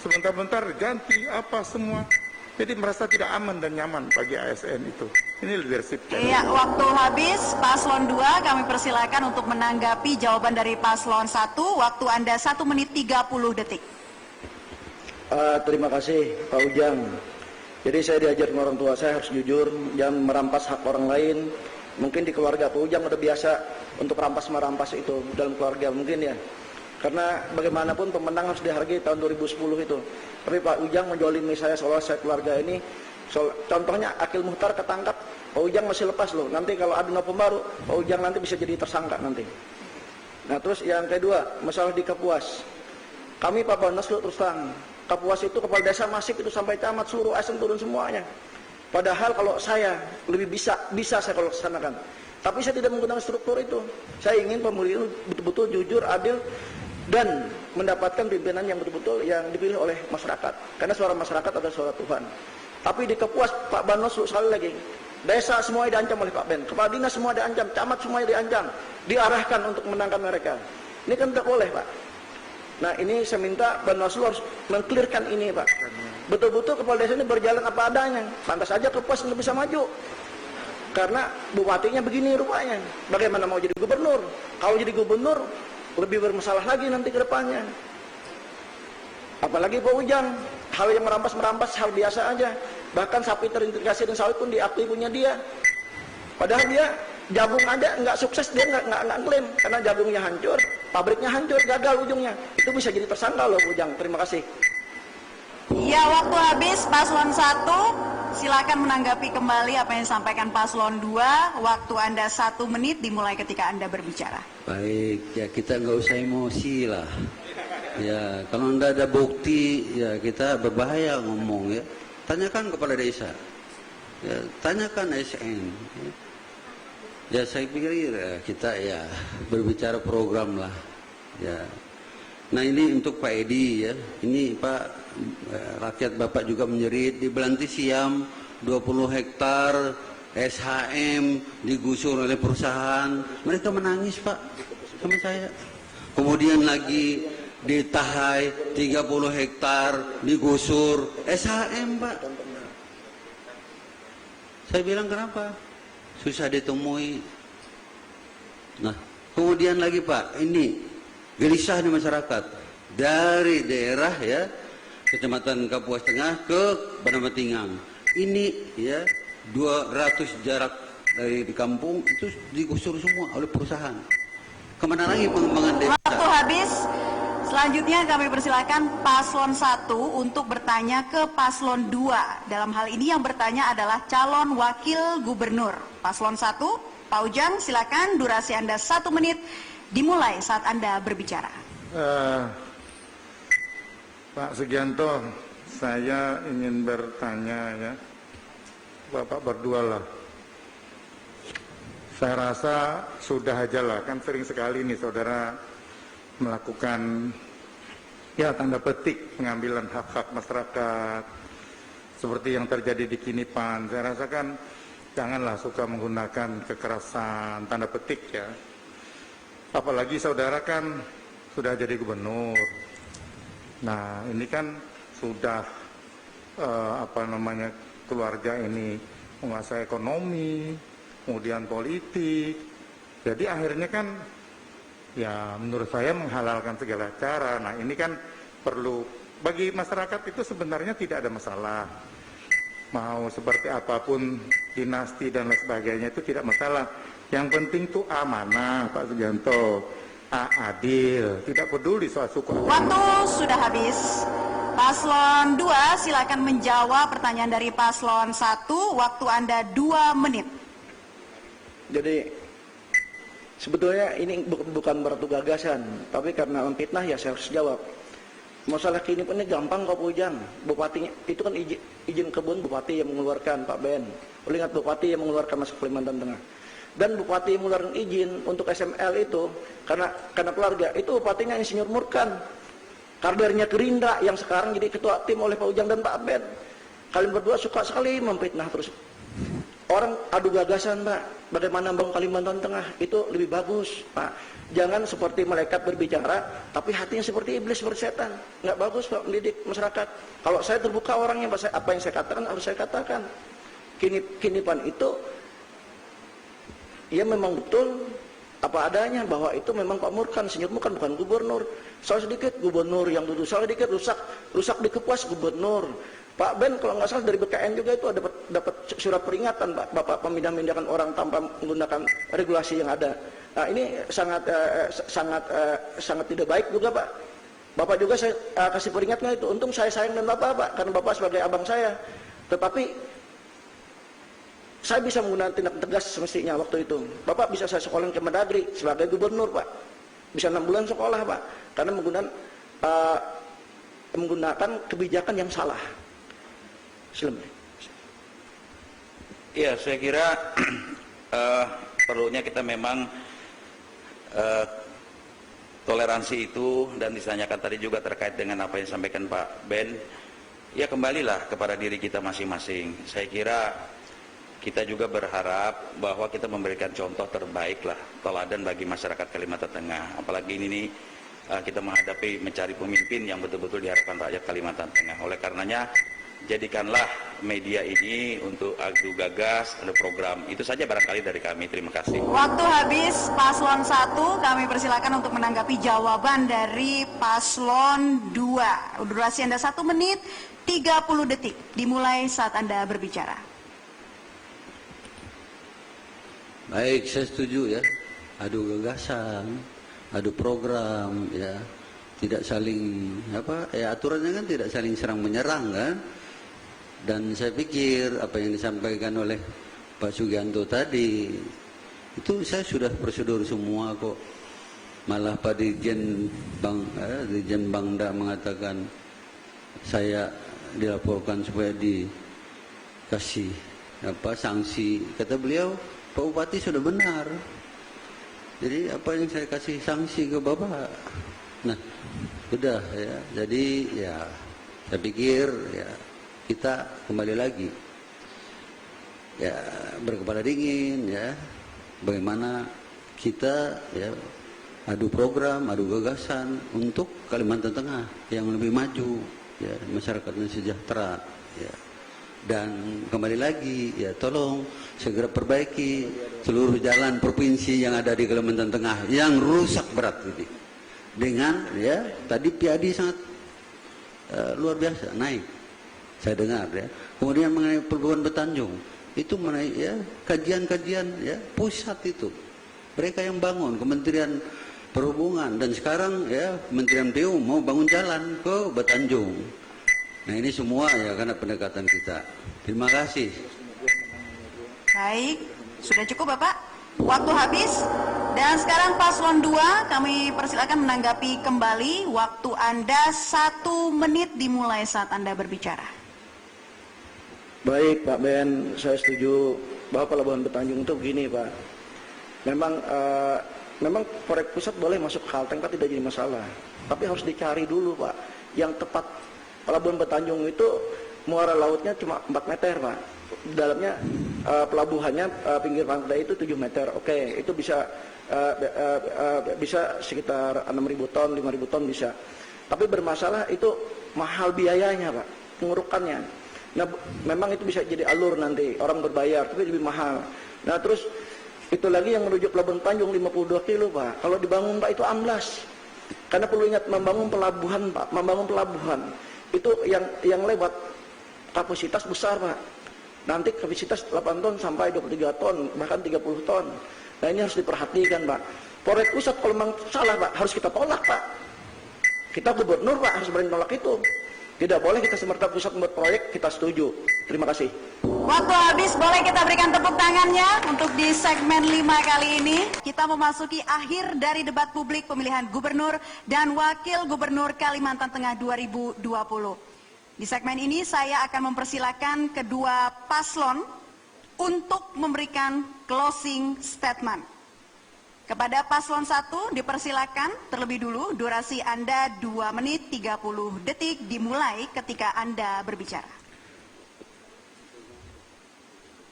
sebentar-bentar ganti apa semua. Jadi merasa tidak aman dan nyaman bagi ASN itu. Ini leadership. Iya, waktu habis. Paslon 2 kami persilakan untuk menanggapi jawaban dari Paslon 1. Waktu Anda 1 menit 30 detik. Terima kasih Pak Ujang. Jadi saya diajar orang tua saya harus jujur, jangan merampas hak orang lain. Mungkin di keluarga Pak Ujang udah biasa untuk merampas itu dalam keluarga mungkin ya. Karena bagaimanapun pemenang harus dihargai tahun 2010 itu. Tapi Pak Ujang menjolimi saya seolah saya keluarga ini. Contohnya Akil Muhtar ketangkap, Pak Ujang masih lepas loh. Nanti kalau ada novum baru, Pak Ujang nanti bisa jadi tersangka nanti. Nah terus yang kedua, masalah di Kapuas. Kami Pak Bawaslu terus terang, Kapuas itu kepala desa masif itu sampai camat, seluruh ASN turun semuanya. Padahal kalau saya lebih bisa saya kalau laksanakan. Tapi saya tidak menggunakan struktur itu. Saya ingin pemilihan betul-betul jujur, adil, dan mendapatkan pimpinan yang betul-betul yang dipilih oleh masyarakat. Karena suara masyarakat adalah suara Tuhan. Tapi di Kapuas, Pak Bawaslu sekali lagi, desa semuanya diancam oleh Pak Ben, kepala dinas semua diancam, camat semuanya diancam, diarahkan untuk menangkan mereka. Ini kan tidak boleh Pak. Nah ini saya minta Bawaslu harus mengklirkan ini Pak. Betul-betul kepala desa ini berjalan apa adanya. Pantas saja Kapuas nggak bisa maju. Karena bupatinya begini rupanya. Bagaimana mau jadi gubernur? Kalau jadi gubernur, lebih bermasalah lagi nanti ke depannya. Apalagi Pak Ujang, hal yang merampas hal biasa aja. Bahkan sapi terintegrasi dan sawit pun diakui punya dia. Padahal dia jagung aja nggak sukses, dia nggak klaim karena jagungnya hancur, pabriknya hancur, gagal ujungnya. Itu bisa jadi tersangka loh Ujang. Terima kasih. Ya, waktu habis. Paslon 1 silakan menanggapi kembali apa yang disampaikan Paslon 2. Waktu Anda 1 menit dimulai ketika Anda berbicara. Baik, ya kita nggak usah emosi lah. Ya, kalau anda ada bukti, ya kita berbahaya ngomong ya. Tanyakan kepala desa, ya, tanyakan ASN. Ya, saya pikir ya, kita ya berbicara program lah. Ya, nah ini untuk Pak Edi ya. Ini Pak, rakyat Bapak juga menjerit di Belanti Siam 20 hektar SHM digusur oleh perusahaan. Mereka menangis Pak sama saya. Kemudian lagi di Tahai 30 hektar digusur SHM Pak. Saya bilang kenapa? Susah ditemui. Nah, kemudian lagi Pak, ini gelisah di masyarakat dari daerah ya Kecamatan Kapuas Tengah ke Banamatingang. Ini ya 200 jarak dari di kampung itu digusur semua oleh perusahaan. Kemana lagi pengembangan desa? Waktu habis. Selanjutnya kami persilakan paslon 1 untuk bertanya ke paslon 2. Dalam hal ini yang bertanya adalah calon wakil gubernur. Paslon 1, Pak Ujang, silakan, durasi Anda 1 menit dimulai saat Anda berbicara. Pak Sugianto, saya ingin bertanya ya, Bapak berdua lah. Saya rasa sudah aja lah, kan sering sekali nih saudara melakukan ya tanda petik pengambilan hak-hak masyarakat seperti yang terjadi di Kinipan. Saya rasakan janganlah suka menggunakan kekerasan tanda petik ya. Apalagi saudara kan sudah jadi gubernur. Nah ini kan sudah keluarga ini menguasai ekonomi, kemudian politik. Jadi akhirnya kan ya menurut saya menghalalkan segala cara. Nah ini kan perlu, bagi masyarakat itu sebenarnya tidak ada masalah. Mau seperti apapun dinasti dan lain sebagainya itu tidak masalah. Yang penting tuh amanah Pak Sugianto, adil, tidak peduli soal suku. Waktu sudah habis. Paslon 2 silakan menjawab pertanyaan dari paslon 1. Waktu Anda 2 menit. Jadi sebetulnya ini bukan beratu gagasan, tapi karena memfitnah ya saya harus jawab. Masalah kini pun ini gampang kok Ujang. Bupatinya itu kan izin kebun bupati yang mengeluarkan Pak Ben. Oleh ingat bupati yang mengeluarkan masuk Kalimantan Tengah. Dan bupati yang mengeluarkan izin untuk SML itu karena keluarga itu bupatinya Insinyur Murkan. Kadernya Gerindra yang sekarang jadi ketua tim oleh Pak Ujang dan Pak Ben. Kalian berdua suka sekali memfitnah terus. Orang adu gagasan Pak, bagaimana membangun Kalimantan Tengah itu lebih bagus Pak. Jangan seperti malaikat berbicara, tapi hatinya seperti iblis, seperti setan. Nggak bagus Pak mendidik masyarakat. Kalau saya terbuka orangnya, apa yang saya katakan harus saya katakan. Kinipan itu, ya memang betul apa adanya bahwa itu memang Pak Murkan, Insinyur Murkan bukan gubernur. Salah sedikit gubernur yang duduk, salah sedikit rusak di Kepuas gubernur. Pak Ben kalau nggak salah dari BKN juga itu dapat surat peringatan Bapak memindah-mindahkan orang tanpa menggunakan regulasi yang ada. Nah ini sangat tidak baik juga Pak. Bapak juga saya kasih peringatnya itu. Untung saya sayang dengan Bapak karena Bapak sebagai abang saya. Tetapi saya bisa menggunakan tindak tegas semestinya waktu itu. Bapak bisa saya sekolahin ke Mendagri sebagai gubernur Pak. Bisa 6 bulan sekolah Pak. Karena menggunakan kebijakan yang salah. Ya, saya kira perlunya kita memang toleransi itu, dan ditanyakan tadi juga terkait dengan apa yang disampaikan Pak Ben. Ya kembalilah kepada diri kita masing-masing. Saya kira kita juga berharap bahwa kita memberikan contoh terbaik lah, teladan bagi masyarakat Kalimantan Tengah. Apalagi ini kita menghadapi mencari pemimpin yang betul-betul diharapkan rakyat Kalimantan Tengah. Oleh karenanya jadikanlah media ini untuk adu gagas, ada program. Itu saja barangkali dari kami. Terima kasih. Waktu habis. Paslon 1 kami persilakan untuk menanggapi jawaban dari paslon 2. Durasi Anda 1 menit 30 detik dimulai saat Anda berbicara. Baik, saya setuju ya. Adu gagasan, adu program ya. Tidak saling aturannya kan tidak saling serang menyerang kan. Dan saya pikir apa yang disampaikan oleh Pak Sugianto tadi itu saya sudah prosedur semua kok. Malah Pak Dirjen Bangda mengatakan saya dilaporkan supaya dikasih sanksi. Kata beliau Pak Bupati sudah benar. Jadi apa yang saya kasih sanksi ke Bapak? Nah, sudah ya. Jadi ya saya pikir ya kita kembali lagi ya berkepala dingin ya, bagaimana kita ya adu program, adu gagasan untuk Kalimantan Tengah yang lebih maju ya, masyarakatnya sejahtera ya. Dan kembali lagi ya, tolong segera perbaiki seluruh jalan provinsi yang ada di Kalimantan Tengah yang rusak berat ini. Dengan ya tadi Piadi sangat luar biasa naik. Saya dengar ya. Kemudian mengenai Pelabuhan Betanjung itu menaik ya kajian-kajian ya pusat itu. Mereka yang bangun, Kementerian Perhubungan, dan sekarang ya Kementerian PU mau bangun jalan ke Batanjung. Nah ini semua ya karena pendekatan kita. Terima kasih. Baik, sudah cukup Bapak. Waktu habis. Dan sekarang paslon 2 kami persilakan menanggapi kembali. Waktu Anda 1 menit dimulai saat Anda berbicara. Baik Pak Ben, saya setuju bahwa Pelabuhan Batanjung itu begini Pak. Memang proyek pusat boleh masuk Kalteng Pak, tidak jadi masalah. Tapi harus dicari dulu Pak. Yang tepat Pelabuhan Batanjung itu muara lautnya cuma 4 meter Pak. Dalamnya pelabuhannya pinggir pantai itu 7 meter. Oke, itu bisa sekitar 6.000 ton, 5.000 ton bisa. Tapi bermasalah itu mahal biayanya Pak, pengurukannya. Nah, memang itu bisa jadi alur nanti, orang berbayar, tapi lebih mahal. Nah, terus itu lagi yang menuju Pelabuhan Tanjung 52 kilo Pak. Kalau dibangun Pak itu amblas. Karena perlu ingat membangun pelabuhan Pak, membangun pelabuhan itu yang lewat kapasitas besar Pak. Nanti kapasitas 8 ton sampai 23 ton, bahkan 30 ton. Nah ini harus diperhatikan Pak. Proyek pusat kalau memang salah Pak, harus kita tolak Pak. Kita gubernur Pak harus berani nolak itu. Tidak boleh kita semerta pusat membuat proyek, kita setuju. Terima kasih. Waktu habis, boleh kita berikan tepuk tangannya untuk di segmen 5 kali ini. Kita memasuki akhir dari debat publik pemilihan gubernur dan wakil gubernur Kalimantan Tengah 2020. Di segmen ini saya akan mempersilakan kedua paslon untuk memberikan closing statement. Kepada paslon 1 dipersilakan terlebih dulu, durasi Anda 2 menit 30 detik dimulai ketika Anda berbicara.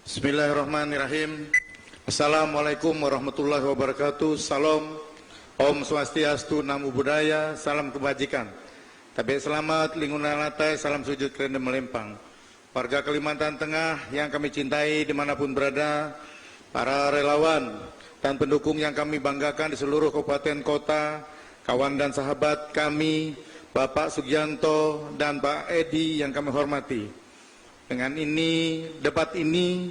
Bismillahirrahmanirrahim. Assalamualaikum warahmatullahi wabarakatuh. Salam, Om Swastiastu, Namo Buddhaya, salam kebajikan. Tabik selamat, lingkungan latai, salam sujud kerendam melempang. Warga Kalimantan Tengah yang kami cintai dimanapun berada, para relawan dan pendukung yang kami banggakan di seluruh kabupaten kota, kawan dan sahabat kami, Bapak Sugianto dan Pak Edi yang kami hormati. Dengan ini, debat ini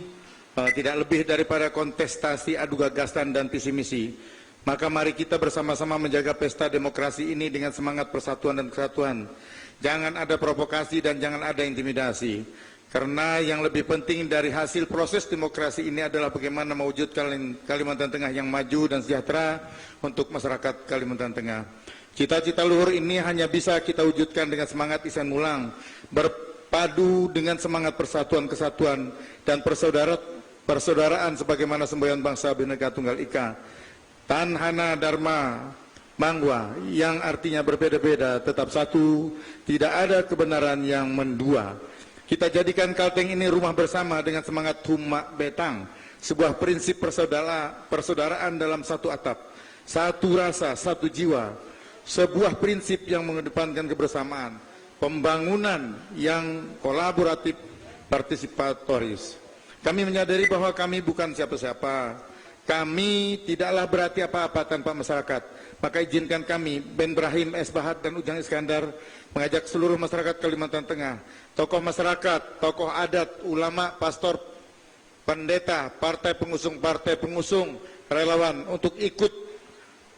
tidak lebih daripada kontestasi adu gagasan dan visi misi. Maka mari kita bersama-sama menjaga pesta demokrasi ini dengan semangat persatuan dan kesatuan. Jangan ada provokasi dan jangan ada intimidasi. Karena yang lebih penting dari hasil proses demokrasi ini adalah bagaimana mewujudkan Kalimantan Tengah yang maju dan sejahtera untuk masyarakat Kalimantan Tengah. Cita-cita luhur ini hanya bisa kita wujudkan dengan semangat Ihsan Mulang, berpadu dengan semangat persatuan kesatuan dan persaudaraan sebagaimana semboyan bangsa Bhinneka Tunggal Ika. Tanhana Dharma Mangwa, yang artinya berbeda-beda tetap satu, tidak ada kebenaran yang mendua. Kita jadikan Kalteng ini rumah bersama dengan semangat Huma Betang, sebuah prinsip persaudaraan dalam satu atap, satu rasa, satu jiwa, sebuah prinsip yang mengedepankan kebersamaan, pembangunan yang kolaboratif, partisipatoris. Kami menyadari bahwa kami bukan siapa-siapa. Kami tidaklah berarti apa-apa tanpa masyarakat. Maka izinkan kami, Ben Brahim S. Bahat dan Ujang Iskandar, mengajak seluruh masyarakat Kalimantan Tengah, tokoh masyarakat, tokoh adat, ulama, pastor, pendeta, partai pengusung, relawan, untuk ikut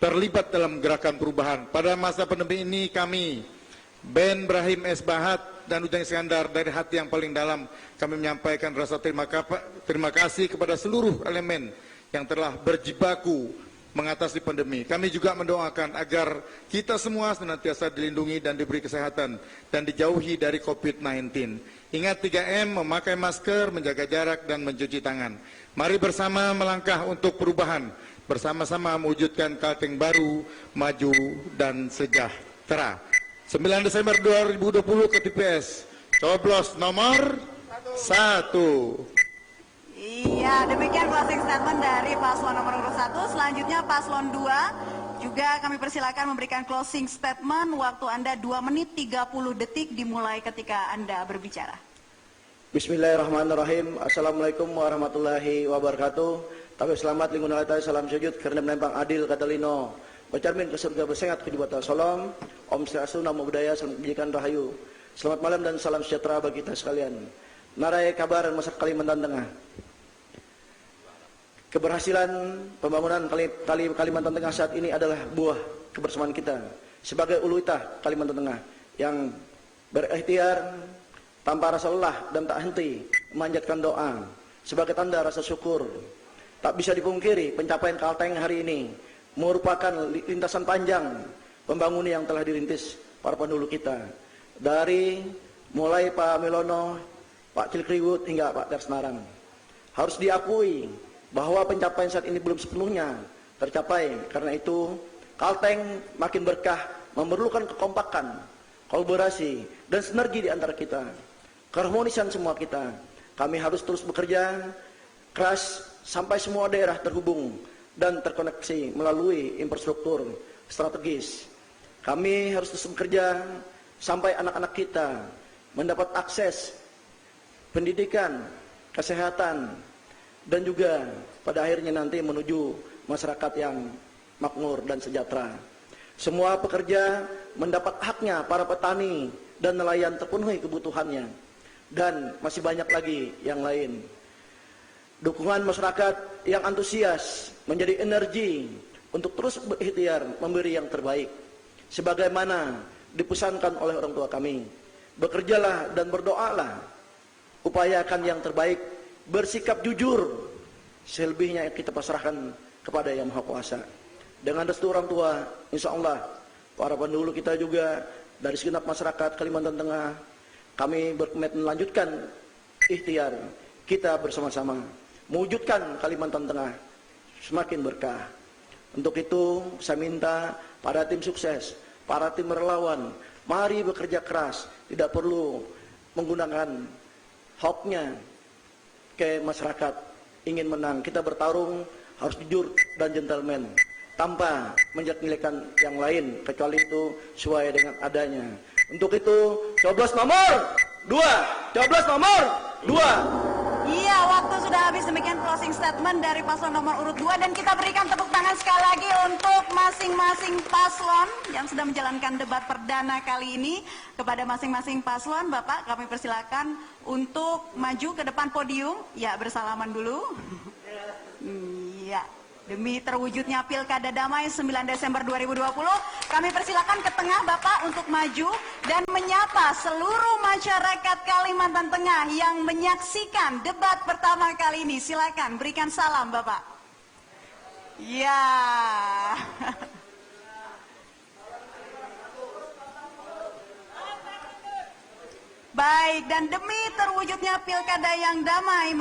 terlibat dalam gerakan perubahan. Pada masa pandemi ini kami, Ben Brahim S. Bahat dan Ujang Iskandar, dari hati yang paling dalam, kami menyampaikan rasa terima kasih kepada seluruh elemen yang telah berjibaku mengatasi pandemi. Kami juga mendoakan agar kita semua senantiasa dilindungi dan diberi kesehatan dan dijauhi dari COVID-19. Ingat 3M, memakai masker, menjaga jarak, dan mencuci tangan. Mari bersama melangkah untuk perubahan, bersama-sama mewujudkan Kalteng baru, maju, dan sejahtera. 9 Desember 2020 ke TPS, coblos nomor 1. Iya, demikian closing statement dari paslon nomor 1. Selanjutnya paslon 2 juga kami persilakan memberikan closing statement. Waktu Anda 2 menit 30 detik dimulai ketika Anda berbicara. Bismillahirrahmanirrahim. Assalamualaikum warahmatullahi wabarakatuh. Tapi selamat lingkungan latai, salam sujud kerana menempang adil Katalino. Bercermin ke surga bersengat ke jibata solom. Om Swastiastu, Namo Buddhaya, salam kebajikan rahayu. Selamat malam dan salam sejahtera bagi kita sekalian. Narai kabar masyarakat Kalimantan Tengah. Keberhasilan pembangunan Kalimantan Tengah saat ini adalah buah kebersamaan kita sebagai uluitah Kalimantan Tengah yang berikhtiar tanpa rasa lelah dan tak henti memanjatkan doa sebagai tanda rasa syukur. Tak bisa dipungkiri pencapaian Kalteng hari ini merupakan lintasan panjang pembangunan yang telah dirintis para pendahulu kita, dari mulai Pak Melono, Pak Cilkriwut hingga Pak Tersnarang. Harus diakui bahwa pencapaian saat ini belum sepenuhnya tercapai. Karena itu Kalteng makin berkah, memerlukan kekompakan, kolaborasi dan sinergi di antara kita, keharmonisan semua kita. Kami harus terus bekerja keras sampai semua daerah terhubung dan terkoneksi melalui infrastruktur strategis. Kami harus terus bekerja sampai anak-anak kita mendapat akses pendidikan, kesehatan, dan juga pada akhirnya nanti menuju masyarakat yang makmur dan sejahtera. Semua pekerja mendapat haknya, para petani dan nelayan terpenuhi kebutuhannya, dan masih banyak lagi yang lain. Dukungan masyarakat yang antusias menjadi energi untuk terus berikhtiar memberi yang terbaik, sebagaimana dipesankan oleh orang tua kami. Bekerjalah dan berdoalah, upayakan yang terbaik, bersikap jujur, selebihnya kita pasrahkan kepada Yang Maha Kuasa. Dengan restu orang tua, insya Allah para pendahulu kita juga dari segenap masyarakat Kalimantan Tengah, kami berkomitmen melanjutkan ikhtiar kita bersama-sama mewujudkan Kalimantan Tengah semakin berkah. Untuk itu saya minta para tim sukses, para tim relawan, mari bekerja keras, tidak perlu menggunakan hoknya ke masyarakat. Ingin menang, kita bertarung harus jujur dan gentleman, tanpa menjelek-jelekan yang lain, kecuali itu sesuai dengan adanya. Untuk itu coblos nomor 2, coblos nomor 2. Iya, waktu sudah habis. Demikian closing statement dari paslon nomor urut 2, dan kita berikan tepuk tangan sekali lagi untuk masing-masing paslon yang sudah menjalankan debat perdana kali ini. Kepada masing-masing paslon, Bapak kami persilakan untuk maju ke depan podium. Ya, bersalaman dulu. Iya. Demi terwujudnya Pilkada Damai 9 Desember 2020, kami persilakan ke tengah Bapak untuk maju dan menyapa seluruh masyarakat Kalimantan Tengah yang menyaksikan debat pertama kali ini. Silakan berikan salam Bapak. Ya. Baik, dan demi terwujudnya Pilkada yang damai